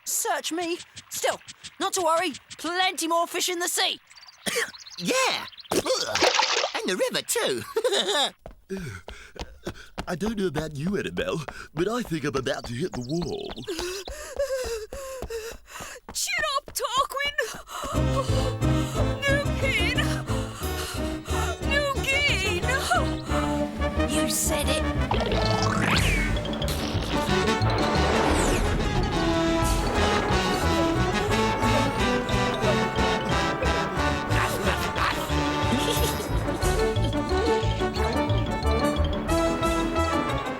Search me. Still, not to worry. Plenty more fish in the sea.
Yeah! And the river, too.
I don't know about you, Annabelle, but I think I'm about to hit the wall.
Cheer up, Tarquin! New gain!
You said it.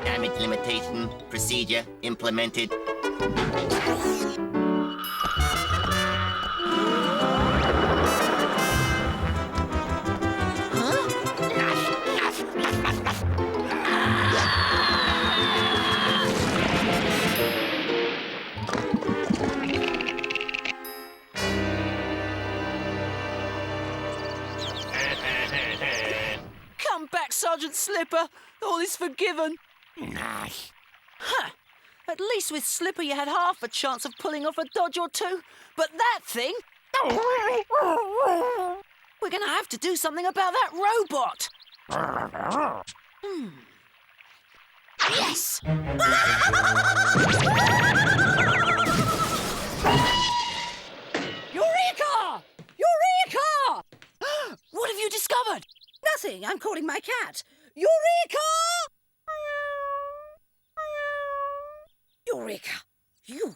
Damage limitation procedure implemented.
Come back, Sergeant Slipper. All is forgiven. Huh. At least with Slipper you had half a chance of pulling off a dodge or two. But that thing... We're going to have to do something about that robot. Yes! Eureka! Eureka! What have you discovered?
Nothing. I'm calling my cat. Eureka! Eureka! You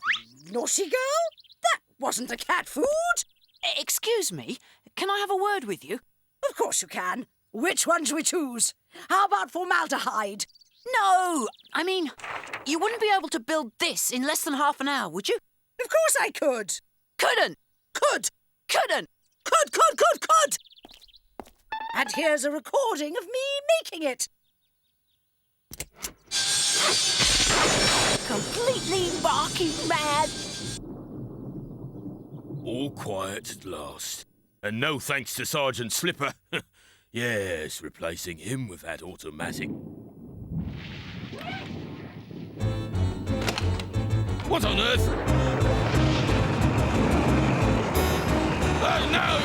naughty girl! That wasn't a cat food!
Excuse me, can I have a word with you?
Of course you can. Which one do we choose? How about formaldehyde?
No! I mean, you wouldn't be able to build this in less than half an hour, would you?
Of course I could.
Couldn't!
Could!
Couldn't!
Could! And here's a recording of me making it.
Completely barking mad.
All quiet at last. And no thanks to Sergeant Slipper. Yes, replacing him with that automatic. What on earth? Oh, no!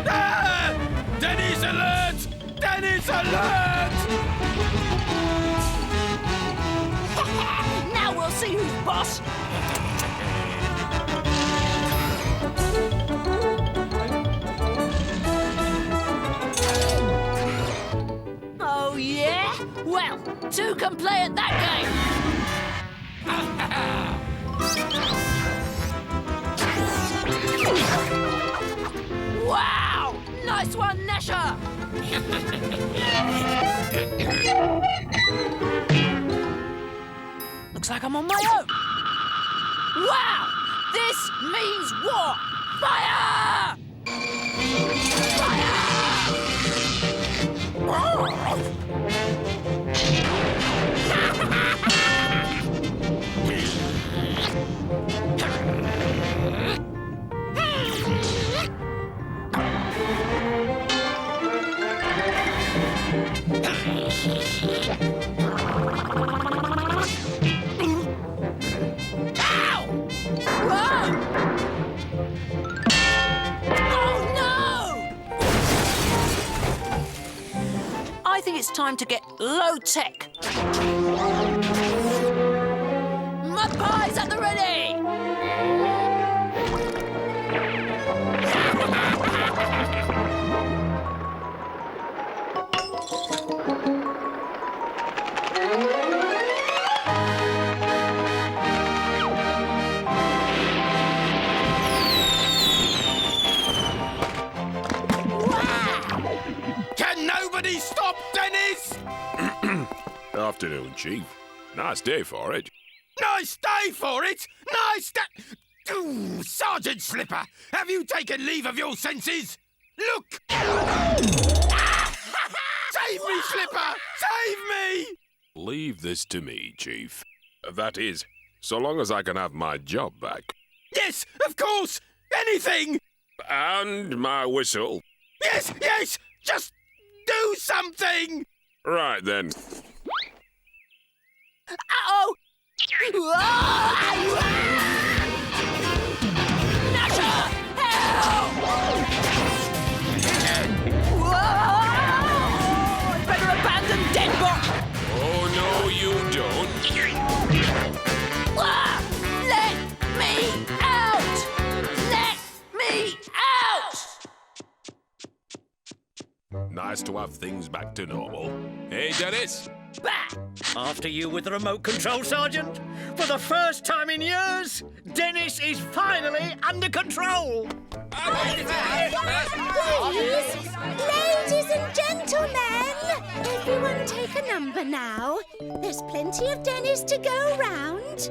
Ah! Dennis alert! Dennis alert!
Now we'll see who's boss. Oh, yeah? Well, two can play at that game. Wow! Nice one, Gnasher! Looks like I'm on my own. Wow! This means war! Fire! Fire! I think it's time to get low-tech. Mud pies at the ready!
Can nobody stop Dennis?
Afternoon, Chief. Nice day for it.
Nice day for it! Nice day! Ooh, Sergeant Slipper, have you taken leave of your senses? Look! Save me, Slipper! Save me!
Leave this to me, Chief. That is, so long as I can have my job back.
Yes, of course! Anything!
And my whistle.
Yes, yes! Just do something!
Right then.
Uh-oh! Gnasher! Help! I better abandon Deadbot!
Oh, no, you don't.
Let me out! Let me out!
Nice to have things back to normal. Hey, Dennis?
Bah! After you with the remote control, Sergeant. For the first time in years, Dennis is finally under control.
Ladies and gentlemen, everyone take a number now. There's plenty of Dennis to go round.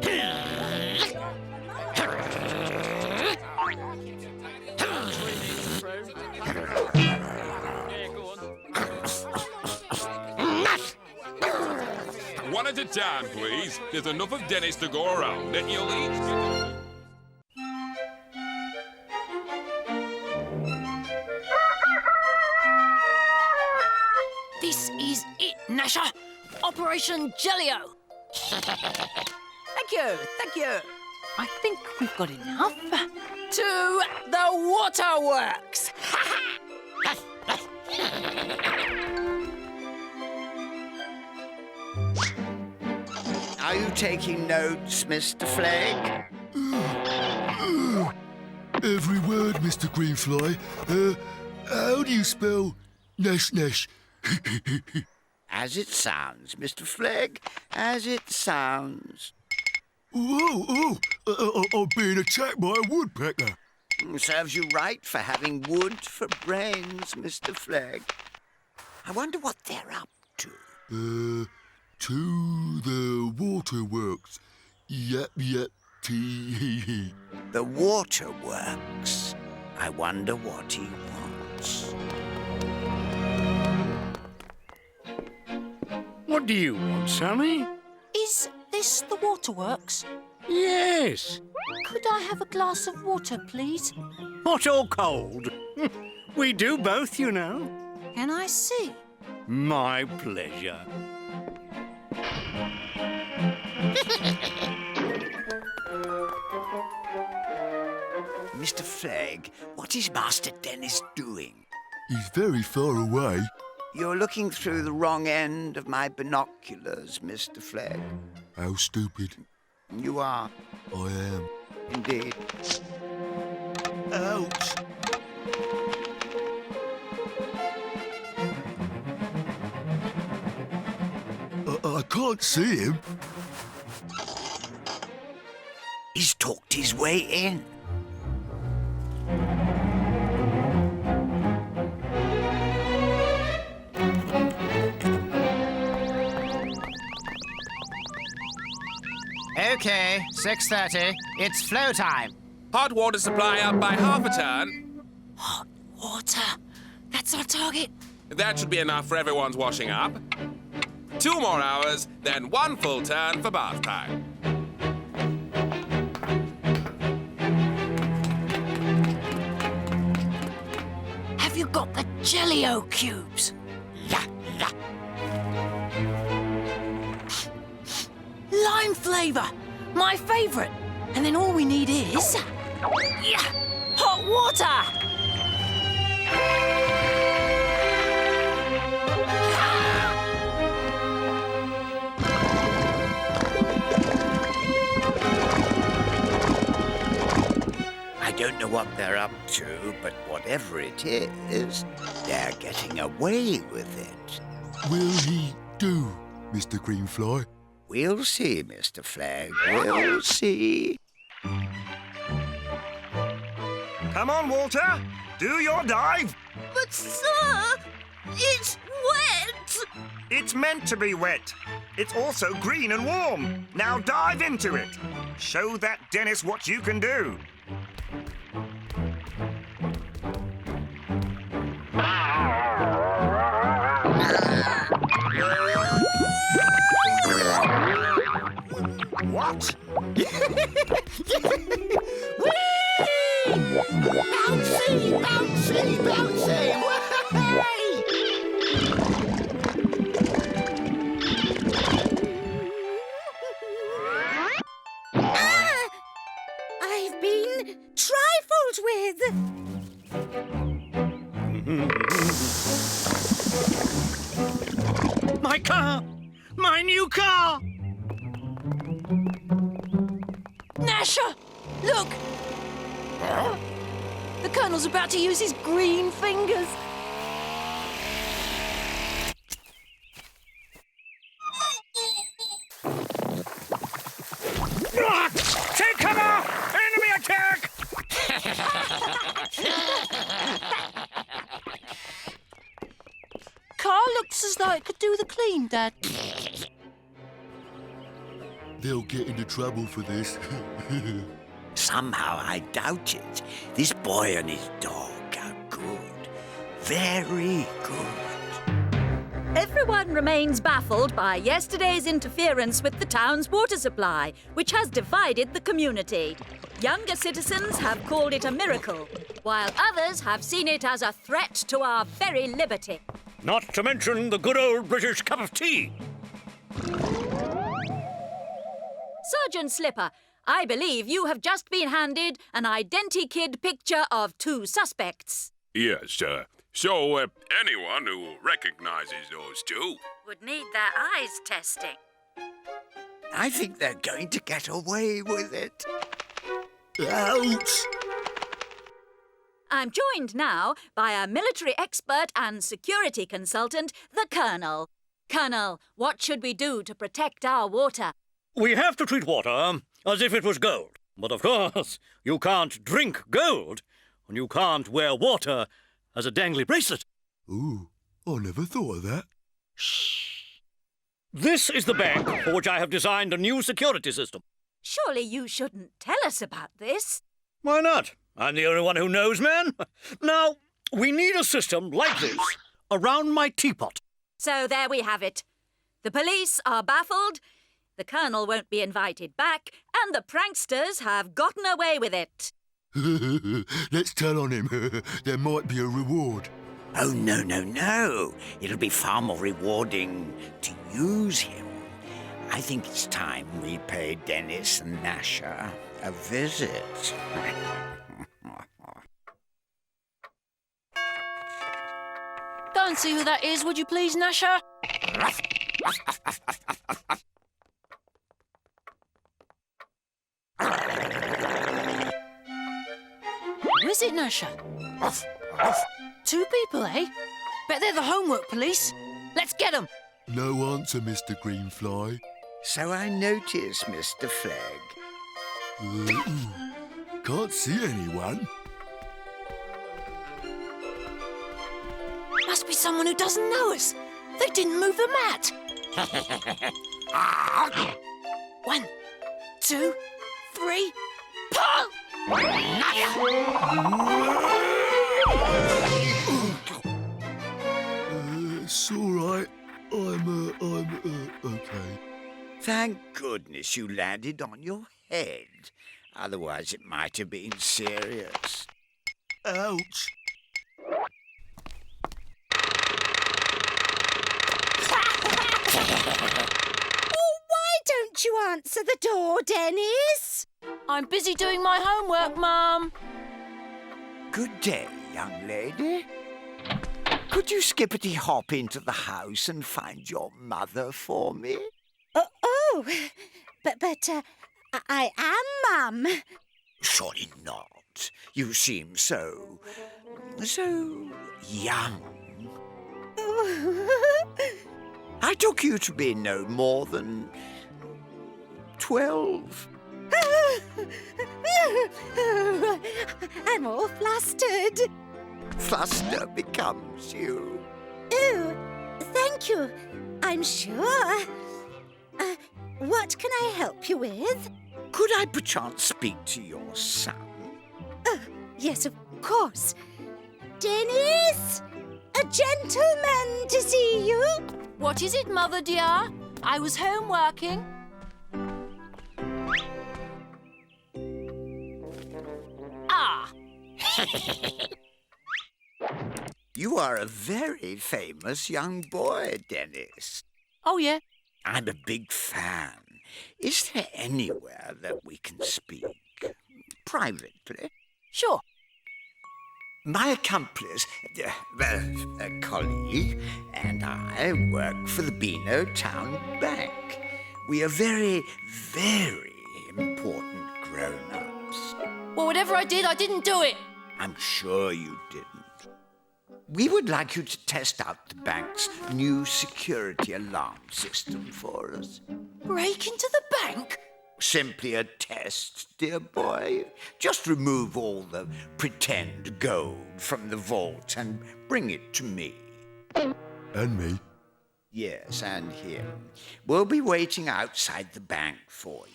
One at a time, please. There's enough of Dennis to go around, and you'll each get...
This is it, Gnasher! Operation Jellio! Thank you, thank you. I think we've got enough. To the waterworks.
Are you taking notes, Mr. Flegg?
Every word, Mr. Greenfly. How do you spell Nash?
As it sounds, Mr. Flegg. As it sounds.
I'm being attacked by a woodpecker.
Serves you right for having wood for brains, Mr. Flegg. I wonder what they're up to.
To the waterworks. Yep, tee.
The waterworks. I wonder what he wants.
What do you want, Sonny?
Is this the waterworks?
Yes.
Could I have a glass of water, please?
Hot or cold? We do both, you know.
Can I see?
My pleasure.
Mr. Flegg, what is Master Dennis doing?
He's very far away.
You're looking through the wrong end of my binoculars, Mr. Flegg.
How stupid.
You are.
I am.
Indeed.
Ouch! I can't see him.
He's talked his way in.
Okay, 6:30. It's flow time.
Hot water supply up by half a turn.
Hot water. That's our target.
That should be enough for everyone's washing up. 2 more hours, then 1 full turn for bath time.
Have you got the Jelly-O cubes? Lime flavour, my favourite. And then all we need is... hot water!
I don't know what they're up to, but whatever it is, they're getting away with it.
Will he do, Mr. Greenfly?
We'll see, Mr. Flegg. We'll see.
Come on, Walter. Do your dive.
But, sir, it's wet.
It's meant to be wet. It's also green and warm. Now dive into it. Show that Dennis what you can do. What?
Bouncy, bouncy, bouncy!
I've been trifled with.
My car! My new car!
Gnasher! Look! The Colonel's about to use his green fingers.
Take cover! Enemy attack!
Car looks as though it could do the clean, Dad.
They'll get into trouble for this.
Somehow I doubt it. This boy and his dog are good. Very good.
Everyone remains baffled by yesterday's interference with the town's water supply, which has divided the community. Younger citizens have called it a miracle, while others have seen it as a threat to our very liberty.
Not to mention the good old British cup of tea.
Sergeant Slipper, I believe you have just been handed an identikid picture of 2 suspects.
Yes, so anyone who recognizes those 2
would need their eyes testing.
I think they're going to get away with it.
Ouch!
I'm joined now by a military expert and security consultant, the Colonel. Colonel, what should we do to protect our water?
We have to treat water as if it was gold. But of course, you can't drink gold, and you can't wear water as a dangly bracelet.
Ooh, I never thought of that.
This is the bank for which I have designed a new security system.
Surely you shouldn't tell us about this.
Why not? I'm the only one who knows, man. Now, we need a system like this around my teapot.
So there we have it. The police are baffled, the Colonel won't be invited back, and the pranksters have gotten away with it.
Let's tell on him. There might be a reward.
Oh, no, no, no. It'll be far more rewarding to use him. I think it's time we pay Dennis and Gnasher a visit.
Go and see who that is, would you please, Gnasher? Who is it, Gnasher? 2 people, eh? Bet they're the homework police. Let's get them.
No answer, Mr. Greenfly.
So I notice, Mr. Flegg.
Can't see anyone.
Must be someone who doesn't know us. They didn't move the mat. 1, 2, 3, pull!
It's all right. I'm okay.
Thank goodness you landed on your head. Otherwise, it might have been serious.
Ouch.
Oh, why don't you answer the door, Dennis?
I'm busy doing my homework, Mum.
Good day, young lady. Could you skippity-hop into the house and find your mother for me?
But I am, Mum.
Surely not. You seem so young. I took you to be no more than 12.
I'm all flustered.
Fluster becomes you.
Oh, thank you. I'm sure. What can I help you with?
Could I perchance speak to your son?
Yes, of course. Dennis! A gentleman to see you.
What is it, Mother dear? I was home working. Ah!
You are a very famous young boy, Dennis.
Oh, yeah?
I'm a big fan. Is there anywhere that we can speak privately?
Sure.
My accomplice, a colleague, and I work for the Beanotown Bank. We are very, very important grown-ups.
Well, whatever I did, I didn't do it.
I'm sure you didn't. We would like you to test out the bank's new security alarm system for us.
Break into the bank?
Simply a test, dear boy. Just remove all the pretend gold from the vault and bring it to me.
And me.
Yes, and him. We'll be waiting outside the bank for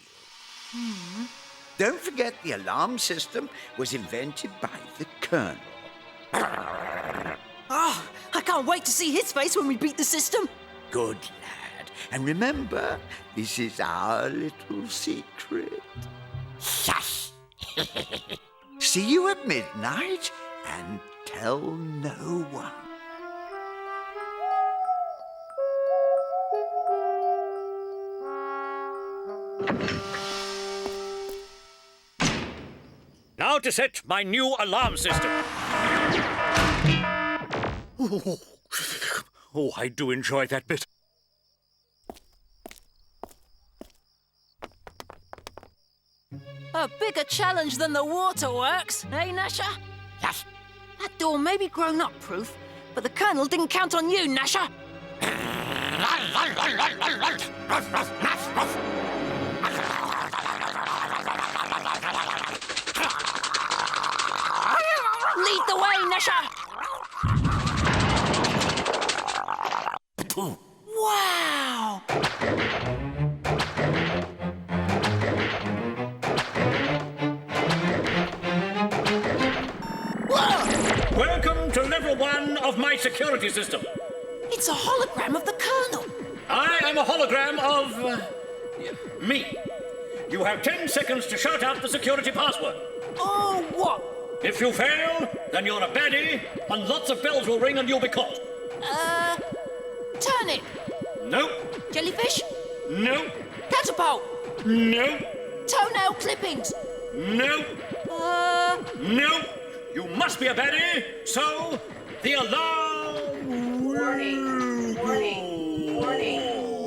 you. Don't forget the alarm system was invented by the Colonel.
Oh, I can't wait to see his face when we beat the system.
Good lad. And remember, this is our little secret. Shush! See you at midnight and tell no one.
to set my new alarm system. Oh, I do enjoy that bit.
A bigger challenge than the waterworks, eh, Gnasher?
Yes.
That door may be grown-up proof, but the Colonel didn't count on you, Gnasher. Lead the way, Gnasher! Wow!
Welcome to level 1 of my security system.
It's a hologram of the Colonel.
I am a hologram of... me. You have 10 seconds to shout out the security password.
Oh, what?
If you fail, then you're a baddie, and lots of bells will ring and you'll be caught.
Turnip.
No.
Jellyfish.
No.
Catapult.
No.
Toenail clippings.
No. No. You must be a baddie, so the alarm...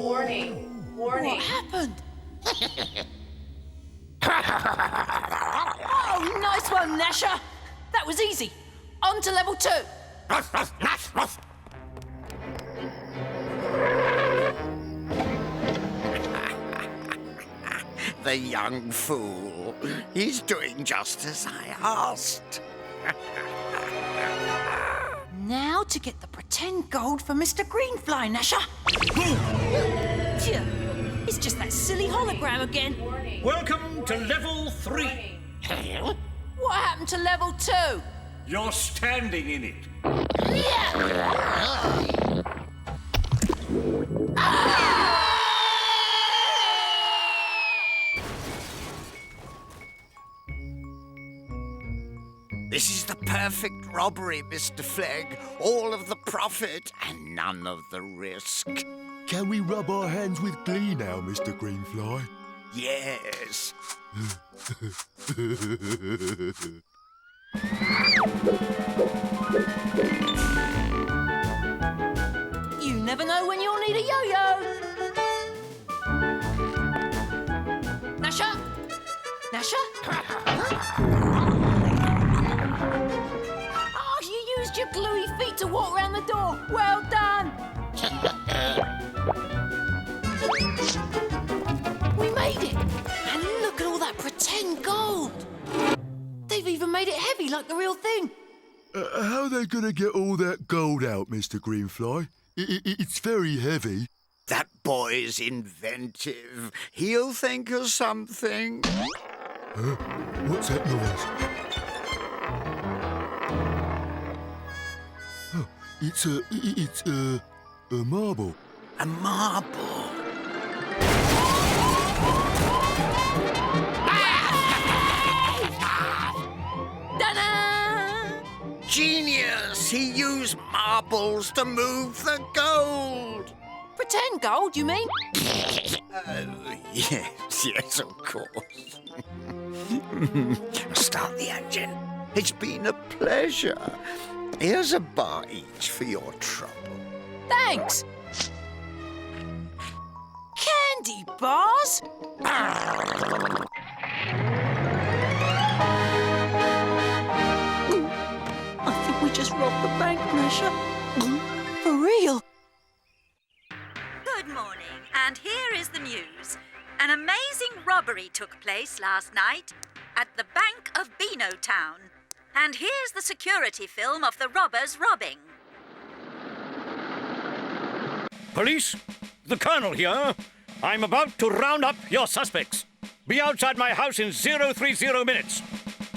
Warning. What happened? Oh, nice one, Gnasher. That was easy. On to level 2.
The young fool. He's doing just as I asked.
Now to get the pretend gold for Mr. Greenfly, Gnasher. Phew. It's just that silly hologram again.
Welcome to level 3.
What happened to level 2?
You're standing in it.
This is the perfect robbery, Mr. Flegg. All of the profit and none of the risk.
Can we rub our hands with glee now, Mr. Greenfly?
Yes.
You never know when you'll need a yo-yo. Gnasher? Gnasher? Oh, you used your gluey feet to walk around the door. Well done. We made it. And look at all that pretend gold. They've even made it heavy like the real thing.
How are they going to get all that gold out, Mr. Greenfly? It's very heavy.
That boy's inventive. He'll think of something.
What's that noise? Oh, it's a marble.
A marble. Genius! He used marbles to move the gold.
Pretend gold, you mean?
Yes, of course. Start the engine. It's been a pleasure. Here's a bar each for your trouble.
Thanks. Candy bars? I think we just robbed the bank, Gnasher. For real.
Good morning, and here is the news. An amazing robbery took place last night at the Bank of Beanotown. And here's the security film of the robbers robbing.
Police, the Colonel here. I'm about to round up your suspects. Be outside my house in 030 minutes.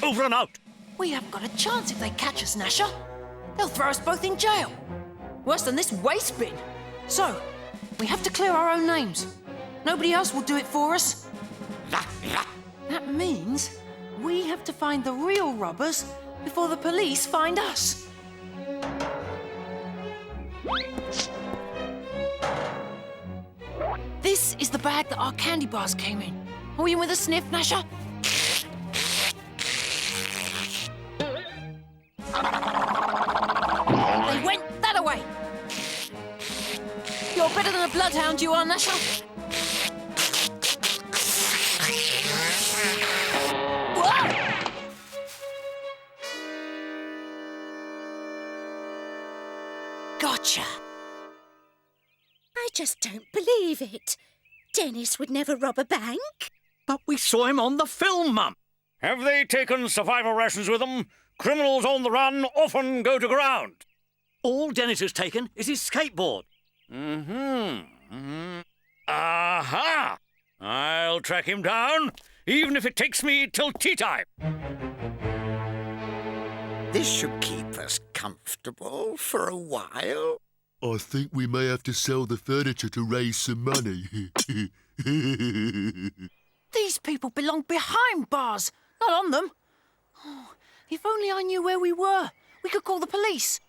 Over and out.
We haven't got a chance if they catch us, Gnasher. They'll throw us both in jail. Worse than this waste bin. So, we have to clear our own names. Nobody else will do it for us. That means we have to find the real robbers before the police find us. This is the bag that our candy bars came in. Are we in with a sniff, Gnasher? You're better than a bloodhound, you are, Gnasher. Whoa! Gotcha.
I just don't believe it. Dennis would never rob a bank.
But we saw him on the film, Mum. Have they taken survival rations with them? Criminals on the run often go to ground. All Dennis has taken is his skateboard. Aha! I'll track him down, even if it takes me till tea time.
This should keep us comfortable for a while.
I think we may have to sell the furniture to raise some money.
These people belong behind bars, not on them. Oh, if only I knew where we were. We could call the police.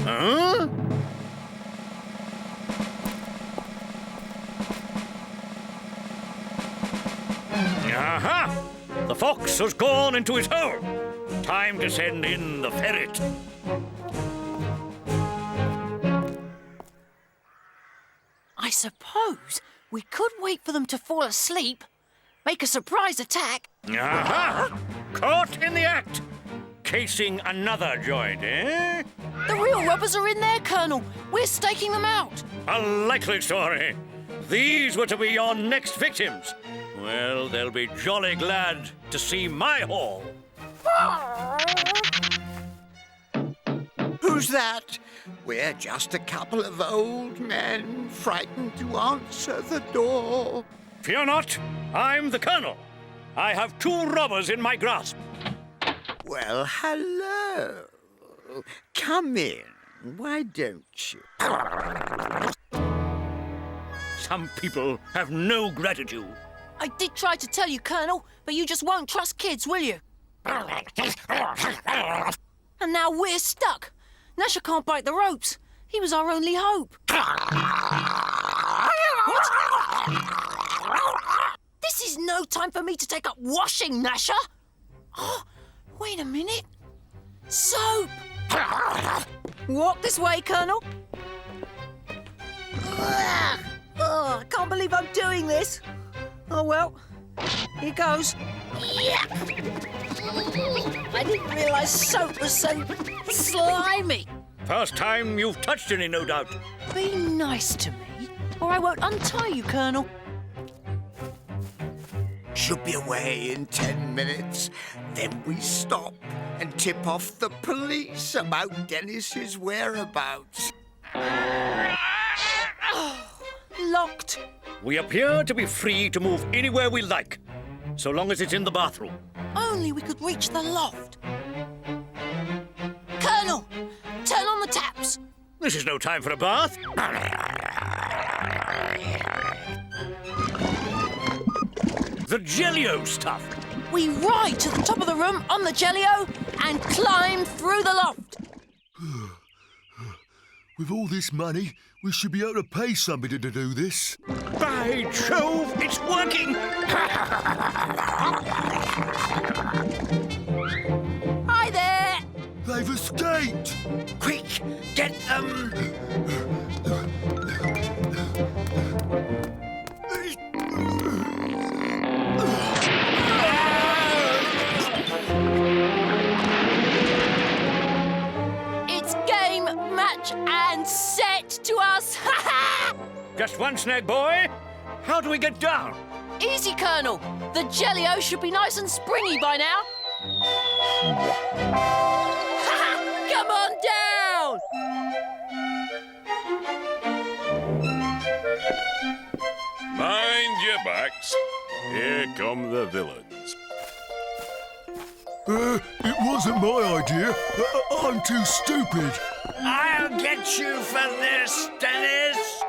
Huh? Aha! The fox has gone into his hole. Time to send in the ferret.
I suppose we could wait for them to fall asleep, make a surprise attack.
Aha! Caught in the act. Casing another joint, eh?
The real robbers are in there, Colonel. We're staking them out.
A likely story. These were to be your next victims. Well, they'll be jolly glad to see my haul.
Who's that? We're just a couple of old men frightened to answer the door.
Fear not, I'm the Colonel. I have 2 robbers in my grasp.
Well, hello. Come in. Why don't you?
Some people have no gratitude.
I did try to tell you, Colonel, but you just won't trust kids, will you? And now we're stuck. Gnasher can't bite the ropes. He was our only hope. What? This is no time for me to take up washing, Gnasher. Oh, wait a minute. Soap! Walk this way, Colonel. Oh, I can't believe I'm doing this. Oh, well, here goes. Yeah. I didn't realise soap was so slimy.
First time you've touched any, no doubt.
Be nice to me, or I won't untie you, Colonel.
Should be away in 10 minutes. Then we stop and tip off the police about Dennis's whereabouts.
Locked.
We appear to be free to move anywhere we like, so long as it's in the bathroom.
Only we could reach the loft. Colonel, turn on the taps.
This is no time for a bath. The Jelly-O stuff.
We ride to the top of the room on the Jelly-O and climb through the loft.
With all this money, we should be able to pay somebody to do this.
By Jove, it's working!
Hi there!
They've escaped!
Quick, get them!
It's game, match, and set to us!
Just one snag, boy. How do we get down?
Easy, Colonel. The Jelly-O should be nice and springy by now. Come on down!
Mind your backs. Here come the villains.
It wasn't my idea. I'm too stupid.
I'll get you for this, Dennis!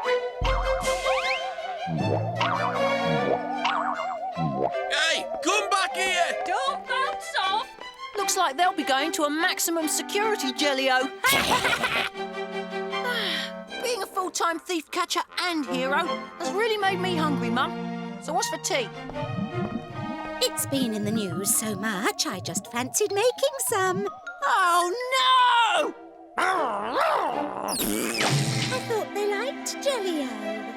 Hey, come back here!
Don't bounce off! Looks like they'll be going to a maximum security Jelly-O. Being a full-time thief catcher and hero has really made me hungry, Mum. So what's for tea?
It's been in the news so much, I just fancied making some.
Oh, no!
I thought they liked Jelly-O.